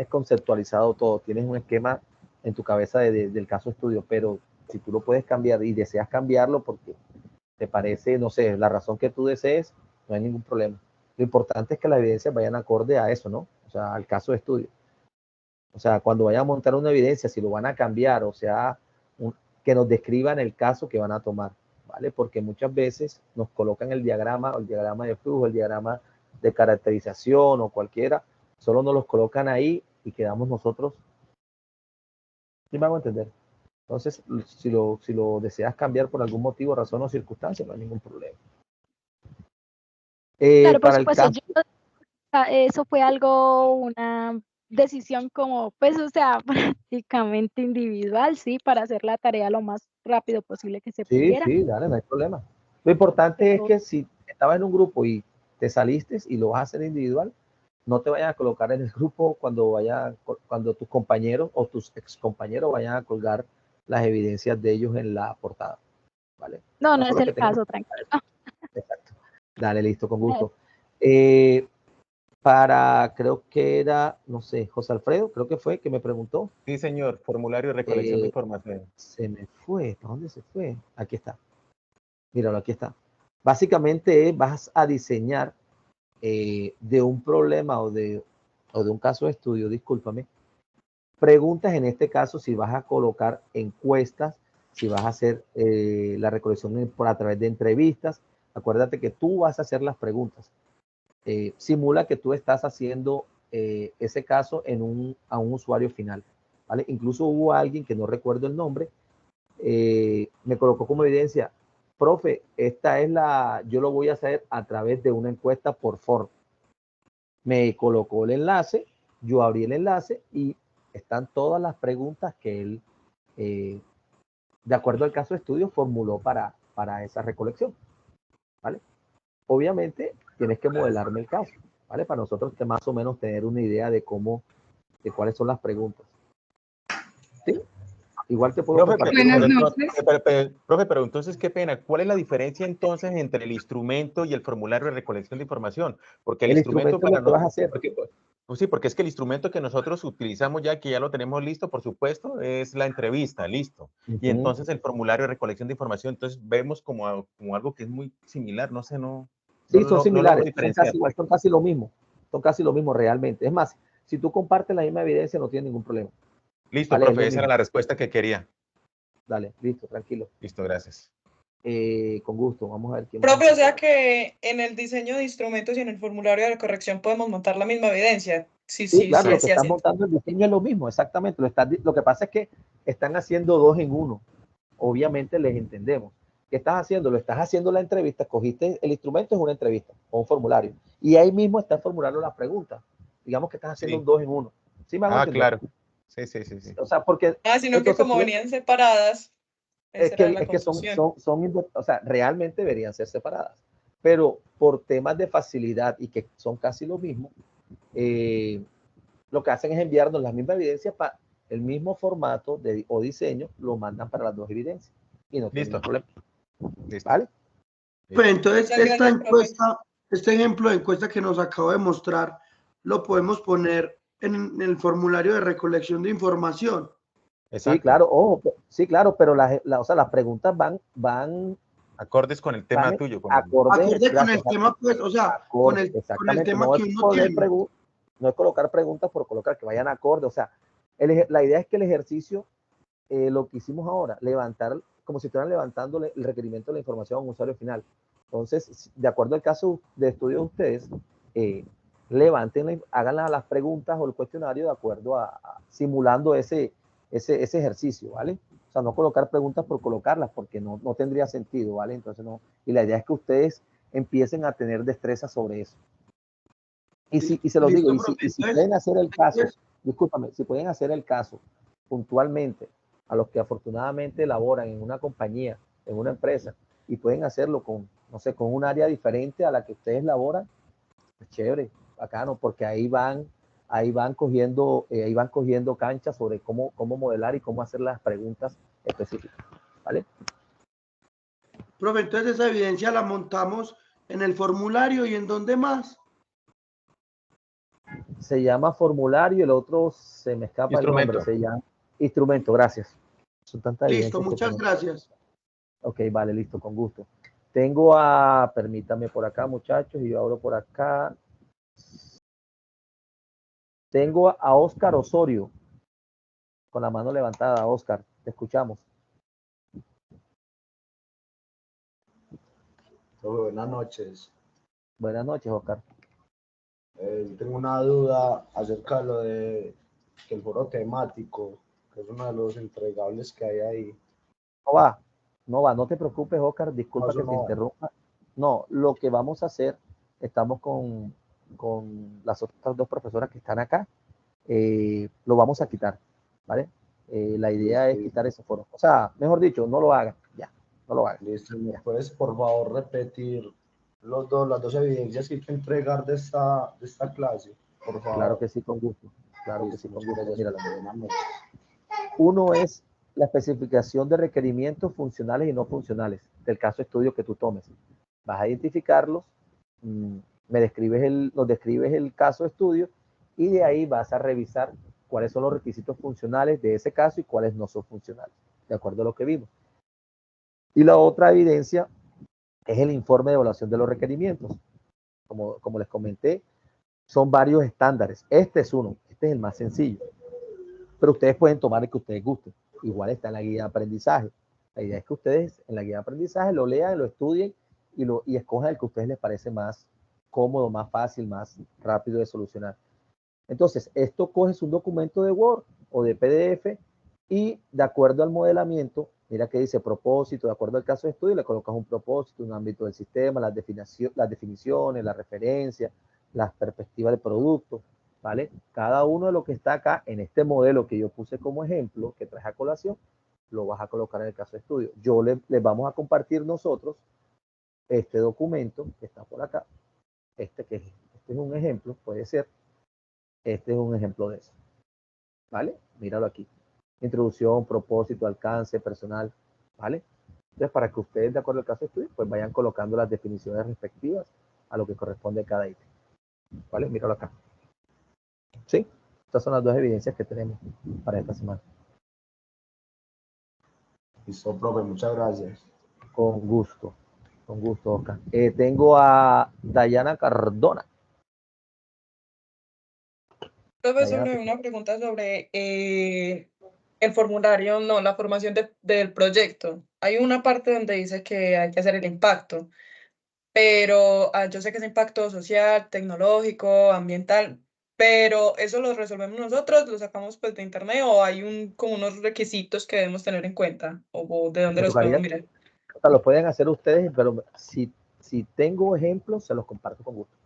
conceptualizado todo, tienes un esquema en tu cabeza del caso estudio, pero si tú lo puedes cambiar y deseas cambiarlo porque te parece, no sé, la razón que tú desees, no hay ningún problema. Lo importante es que las evidencias vayan acorde a eso, ¿no? O sea, al caso de estudio. O sea, cuando vayan a montar una evidencia, si lo van a cambiar, o sea, que nos describan el caso que van a tomar, ¿vale? Porque muchas veces nos colocan el diagrama, o el diagrama de flujo, el diagrama de caracterización o cualquiera, solo nos los colocan ahí y quedamos nosotros. ¿Sí me hago entender? Entonces, si lo deseas cambiar por algún motivo, razón o circunstancia, no hay ningún problema. Claro, por para supuesto, el caso, eso fue una decisión como, pues, o sea, prácticamente individual, sí, para hacer la tarea lo más rápido posible que se pudiera. Sí, dale, no hay problema. Lo importante es que si estabas en un grupo y te saliste y lo vas a hacer individual, no te vayas a colocar en el grupo cuando tus compañeros o tus ex compañeros vayan a colgar las evidencias de ellos en la portada, ¿vale? No, no Eso es lo que el tengas. caso, tranquilo. Exacto. Dale, listo, con gusto. Creo que era, no sé, José Alfredo, creo que fue, que me preguntó. Sí, señor, formulario de recolección de información. Se me fue, ¿para dónde se fue? Aquí está. Míralo, aquí está. Básicamente vas a diseñar de un problema o de un caso de estudio, discúlpame, preguntas en este caso si vas a colocar encuestas, si vas a hacer la recolección a través de entrevistas. Acuérdate que tú vas a hacer las preguntas. Simula que tú estás haciendo ese caso a un usuario final, ¿vale? Incluso hubo alguien que no recuerdo el nombre, me colocó como evidencia, profe, yo lo voy a hacer a través de una encuesta por form. Me colocó el enlace, yo abrí el enlace y están todas las preguntas que él, de acuerdo al caso de estudio, formuló para esa recolección, ¿vale? Obviamente tienes que modelarme el caso, ¿vale? Para nosotros más o menos tener una idea de cuáles son las preguntas. ¿Sí? Igual te puedo Profe, compartir. profe, pero entonces, qué pena. ¿Cuál es la diferencia entonces entre el instrumento y el formulario de recolección de información? Porque el instrumento es lo que vas a hacer. Sí, porque es que el instrumento que nosotros utilizamos ya, que ya lo tenemos listo, por supuesto, es la entrevista, listo. Y entonces el formulario de recolección de información, entonces vemos como algo que es muy similar, no sé, no. Sí, son similares, son casi lo mismo realmente. Es más, si tú compartes la misma evidencia no tienes ningún problema. Listo, vale, profe, esa era la respuesta que quería. Dale, listo, tranquilo. Listo, gracias. Con gusto, vamos a ver quién. Profe, o sea que en el diseño de instrumentos y en el formulario de corrección podemos montar la misma evidencia. Sí, claro, lo que están montando el diseño es lo mismo, exactamente. Lo que pasa es que están haciendo 2 en 1. Obviamente les entendemos. ¿Qué estás haciendo? Lo estás haciendo la entrevista, cogiste el instrumento, es una entrevista o un formulario. Y ahí mismo estás formulando las preguntas. Digamos que estás haciendo un 2 en 1. ¿Sí me hago entender? Claro. Sí. O sea, porque... sino que como venían separadas, es que son, o sea, realmente deberían ser separadas. Pero por temas de facilidad y que son casi lo mismo, lo que hacen es enviarnos la misma evidencia para el mismo formato o diseño, lo mandan para las 2 evidencias. Y no tiene problema. ¿Vale? Pues entonces, este ejemplo de encuesta que nos acabo de mostrar, lo podemos poner en el formulario de recolección de información. Exacto. Sí, claro, sí, claro, pero o sea, las preguntas van acordes con el tema tuyo. Acorde con el tema, pues, o sea, con el tema que uno tiene. No es colocar preguntas por colocar, que vayan acorde. O sea, la idea es que el ejercicio, lo que hicimos ahora, levantar, como si estuvieran levantando el requerimiento de la información a un usuario final. Entonces, de acuerdo al caso de estudio de ustedes, hagan las preguntas o el cuestionario de acuerdo simulando ese ejercicio, ¿vale? O sea, no colocar preguntas por colocarlas, porque no tendría sentido, ¿vale? Entonces, no. Y la idea es que ustedes empiecen a tener destreza sobre eso. Y se los digo, y si pueden hacer el caso, discúlpame, si pueden hacer el caso puntualmente a los que afortunadamente laboran en una compañía, en una empresa, y pueden hacerlo con, no sé, con un área diferente a la que ustedes laboran, pues chévere, bacano, porque ahí van cogiendo cancha sobre cómo modelar y cómo hacer las preguntas específicas, ¿vale? Profe, entonces esa evidencia la montamos en el formulario y en dónde más. Se llama formulario, el otro se me escapa el nombre, se llama instrumento, gracias. Son tantas listo, muchas gracias. Ok, vale, listo, con gusto. Permítame por acá, muchachos, y yo abro por acá. Tengo a Oscar Osorio, con la mano levantada. Oscar, te escuchamos. Buenas noches. Buenas noches, Oscar. Tengo una duda acerca de lo de que el foro temático, que es uno de los entregables que hay ahí. No te preocupes, Oscar, disculpa que te interrumpa. No, lo que vamos a hacer, estamos con las otras 2 profesoras que están acá, lo vamos a quitar, ¿vale? La idea es quitar ese foro. O sea, mejor dicho, no lo hagan, ya, no lo hagan. Listo, ¿me puedes por favor repetir las 2 evidencias que hay que entregar de esta clase? por favor. Claro que sí, con gusto. Claro que sí, con gusto. Míralo. Buenas noches. Uno es la especificación de requerimientos funcionales y no funcionales del caso de estudio que tú tomes. Vas a identificarlos, nos describes el caso de estudio y de ahí vas a revisar cuáles son los requisitos funcionales de ese caso y cuáles no son funcionales, de acuerdo a lo que vimos. Y la otra evidencia es el informe de evaluación de los requerimientos. Como les comenté, son varios estándares. Este es uno, este es el más sencillo. Pero ustedes pueden tomar el que ustedes gusten. Igual está en la guía de aprendizaje. La idea es que ustedes en la guía de aprendizaje lo lean, lo estudien y escojan el que a ustedes les parece más cómodo, más fácil, más rápido de solucionar. Entonces, esto coges un documento de Word o de PDF y de acuerdo al modelamiento, mira que dice propósito, de acuerdo al caso de estudio, le colocas un propósito, un ámbito del sistema, las definiciones, las referencias, las perspectivas del producto, ¿vale? Cada uno de lo que está acá en este modelo que yo puse como ejemplo, que traje a colación, lo vas a colocar en el caso de estudio. Les vamos a compartir nosotros este documento que está por acá. Este es un ejemplo, puede ser. Este es un ejemplo de eso. ¿Vale? Míralo aquí. Introducción, propósito, alcance, personal. ¿Vale? Entonces, para que ustedes, de acuerdo al caso de estudio, pues vayan colocando las definiciones respectivas a lo que corresponde a cada ítem. ¿Vale? Míralo acá. ¿Sí? Estas son las dos evidencias que tenemos para esta semana. Listo, profe, muchas gracias. Con gusto, Oscar. Tengo a Dayana Cardona. Profesor, una pregunta sobre el formulario, no, la formación del proyecto. Hay una parte donde dice que hay que hacer el impacto, pero yo sé que es impacto social, tecnológico, ambiental, pero eso lo resolvemos nosotros, lo sacamos pues de internet o hay como unos requisitos que debemos tener en cuenta o de dónde los podemos mirar. O sea, lo pueden hacer ustedes, pero si tengo ejemplos, se los comparto con gusto.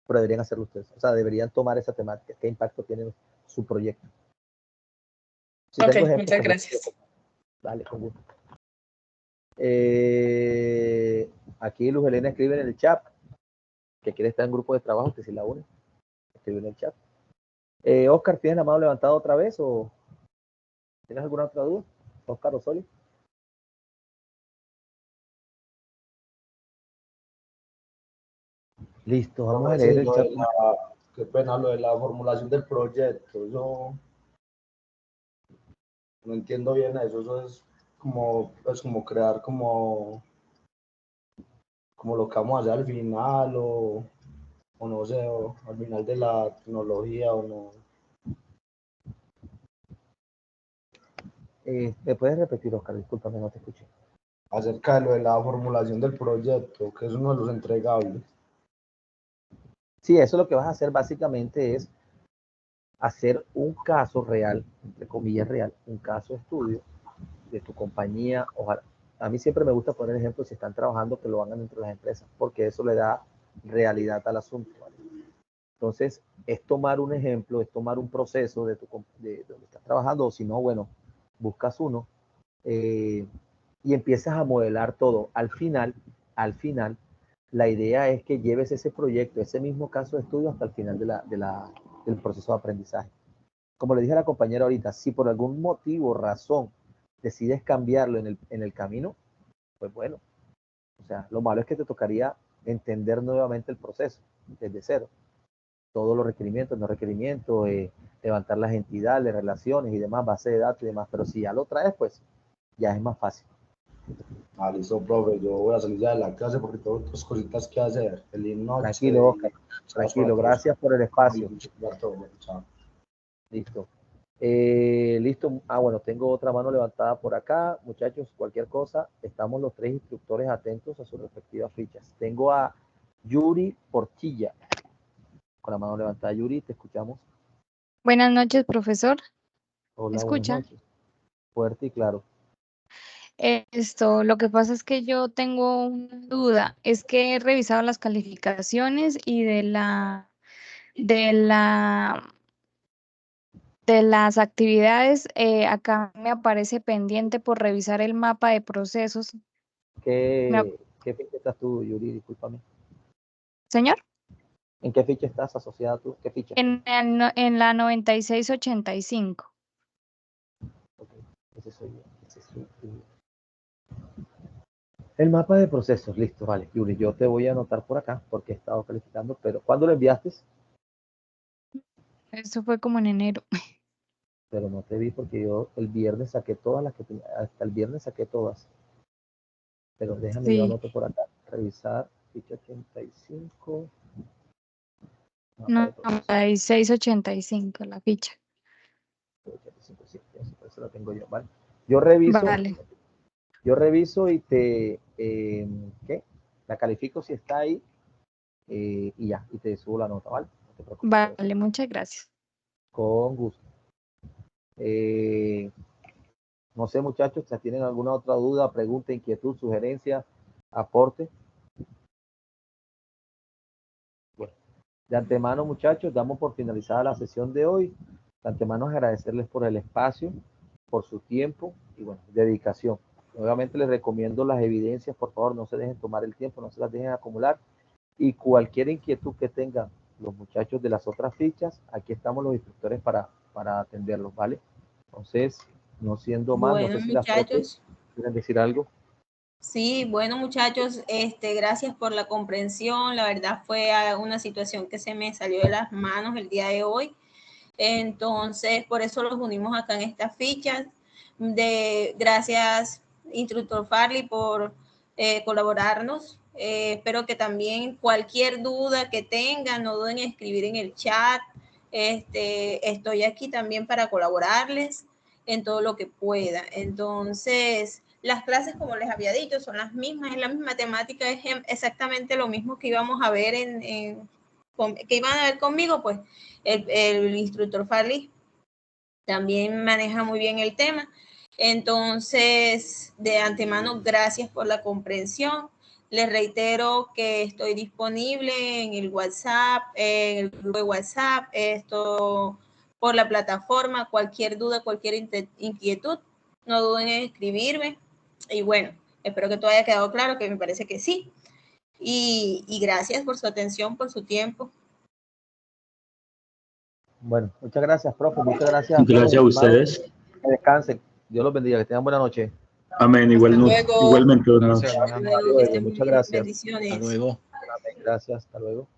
Pero deberían hacerlo ustedes. O sea, deberían tomar esa temática. ¿Qué impacto tiene su proyecto? Si Ok, tengo ejemplos, muchas gracias. Dale, con gusto. Aquí Luz Helena escribe en el chat que quiere estar en grupo de trabajo, que si la une, escribe en el chat. Oscar, ¿tienes la mano levantada otra vez o tienes alguna otra duda? Oscar Osorio. Listo, vamos a leer el chat. Qué pena lo de la formulación del proyecto. Yo no entiendo bien eso. Eso es como crear como lo que vamos a hacer al final o no sé, o al final de la tecnología o no. ¿Me puedes repetir, Oscar? Discúlpame, no te escuché. Acerca de lo de la formulación del proyecto, que es uno de los entregables. Sí, eso lo que vas a hacer básicamente es hacer un caso real, entre comillas real, un caso de estudio de tu compañía. Ojalá. A mí siempre me gusta poner ejemplos si están trabajando que lo hagan entre las empresas, porque eso le da realidad al asunto. ¿Vale? Entonces, es tomar un ejemplo, es tomar un proceso de donde estás trabajando, o si no, bueno, buscas uno y empiezas a modelar todo. Al final, la idea es que lleves ese proyecto, ese mismo caso de estudio hasta el final del proceso de aprendizaje. Como le dije a la compañera ahorita, si por algún motivo, razón, decides cambiarlo en el camino, pues bueno, o sea, lo malo es que te tocaría entender nuevamente el proceso desde cero. Todos los requerimientos, no requerimientos, levantar las entidades, relaciones y demás, base de datos y demás, pero si ya lo traes, pues ya es más fácil. Listo, profe, yo voy a salir ya de la clase porque tengo otras cositas que hacer. Tranquilo, Oscar. Tranquilo, gracias por el espacio. Listo. Listo. Bueno, tengo otra mano levantada por acá. Muchachos, cualquier cosa, estamos los tres instructores atentos a sus respectivas fichas. Tengo a Yuri Portilla. Con la mano levantada, Yuri, te escuchamos. Buenas noches, profesor. Hola, ¿Me escucha? buenas noches. Fuerte y claro. Lo que pasa es que yo tengo una duda. Es que he revisado las calificaciones y de las actividades, acá me aparece pendiente por revisar el mapa de procesos. ¿Qué ficha estás tú, Yuri? Discúlpame. ¿Señor? ¿En qué ficha estás asociada tú? ¿Qué ficha? En la 9685. Ese soy yo. Ese soy yo. El mapa de procesos, listo, vale. Yuri, yo te voy a anotar por acá porque he estado calificando, pero ¿cuándo lo enviaste? Eso fue como en enero. Pero no te vi porque yo el viernes saqué todas las que tenía, hasta el viernes saqué todas. Pero déjame, yo Sí. anoto por acá, revisar, ficha 85. Mapa de procesos. 9685 la ficha. 85, sí, eso lo tengo yo, ¿vale? Yo reviso. Vale. Yo reviso y te, ¿qué? La califico si está ahí y ya, y te subo la nota, ¿vale? No te preocupes. Vale, muchas gracias. Con gusto. No sé, muchachos, si tienen alguna otra duda, pregunta, inquietud, sugerencia, aporte. Bueno, de antemano, muchachos, damos por finalizada la sesión de hoy. De antemano, agradecerles por el espacio, por su tiempo y, bueno, dedicación. Nuevamente les recomiendo las evidencias, por favor, no se dejen tomar el tiempo, no se las dejen acumular. Y cualquier inquietud que tengan los muchachos de las otras fichas, aquí estamos los instructores para atenderlos, ¿vale? Entonces, no siendo más, Bueno, no sé si las muchachos. profes quieren decir algo. Sí, bueno, muchachos, gracias por la comprensión. La verdad fue una situación que se me salió de las manos el día de hoy. Entonces, por eso los unimos acá en estas fichas. Gracias, instructor Farley, por colaborarnos. Espero que también cualquier duda que tengan, no duden en escribir en el chat. Estoy aquí también para colaborarles en todo lo que pueda. Entonces, las clases, como les había dicho, son las mismas, es la misma temática, es exactamente lo mismo que íbamos a ver que iban a ver conmigo, pues el instructor Farley también maneja muy bien el tema. Entonces, de antemano, gracias por la comprensión. Les reitero que estoy disponible en el WhatsApp, en el grupo de WhatsApp, por la plataforma, cualquier duda, cualquier inquietud, no duden en escribirme. Y bueno, espero que todo haya quedado claro, que me parece que sí. Y gracias por su atención, por su tiempo. Bueno, muchas gracias, profe. Muchas gracias. Gracias a ustedes. Que descansen. Dios los bendiga. Que tengan buena noche. Amén. Luego. Igualmente. Buenas Hasta noches. luego. Muchas gracias. Bendiciones. Hasta luego. Amén. Gracias. Hasta luego.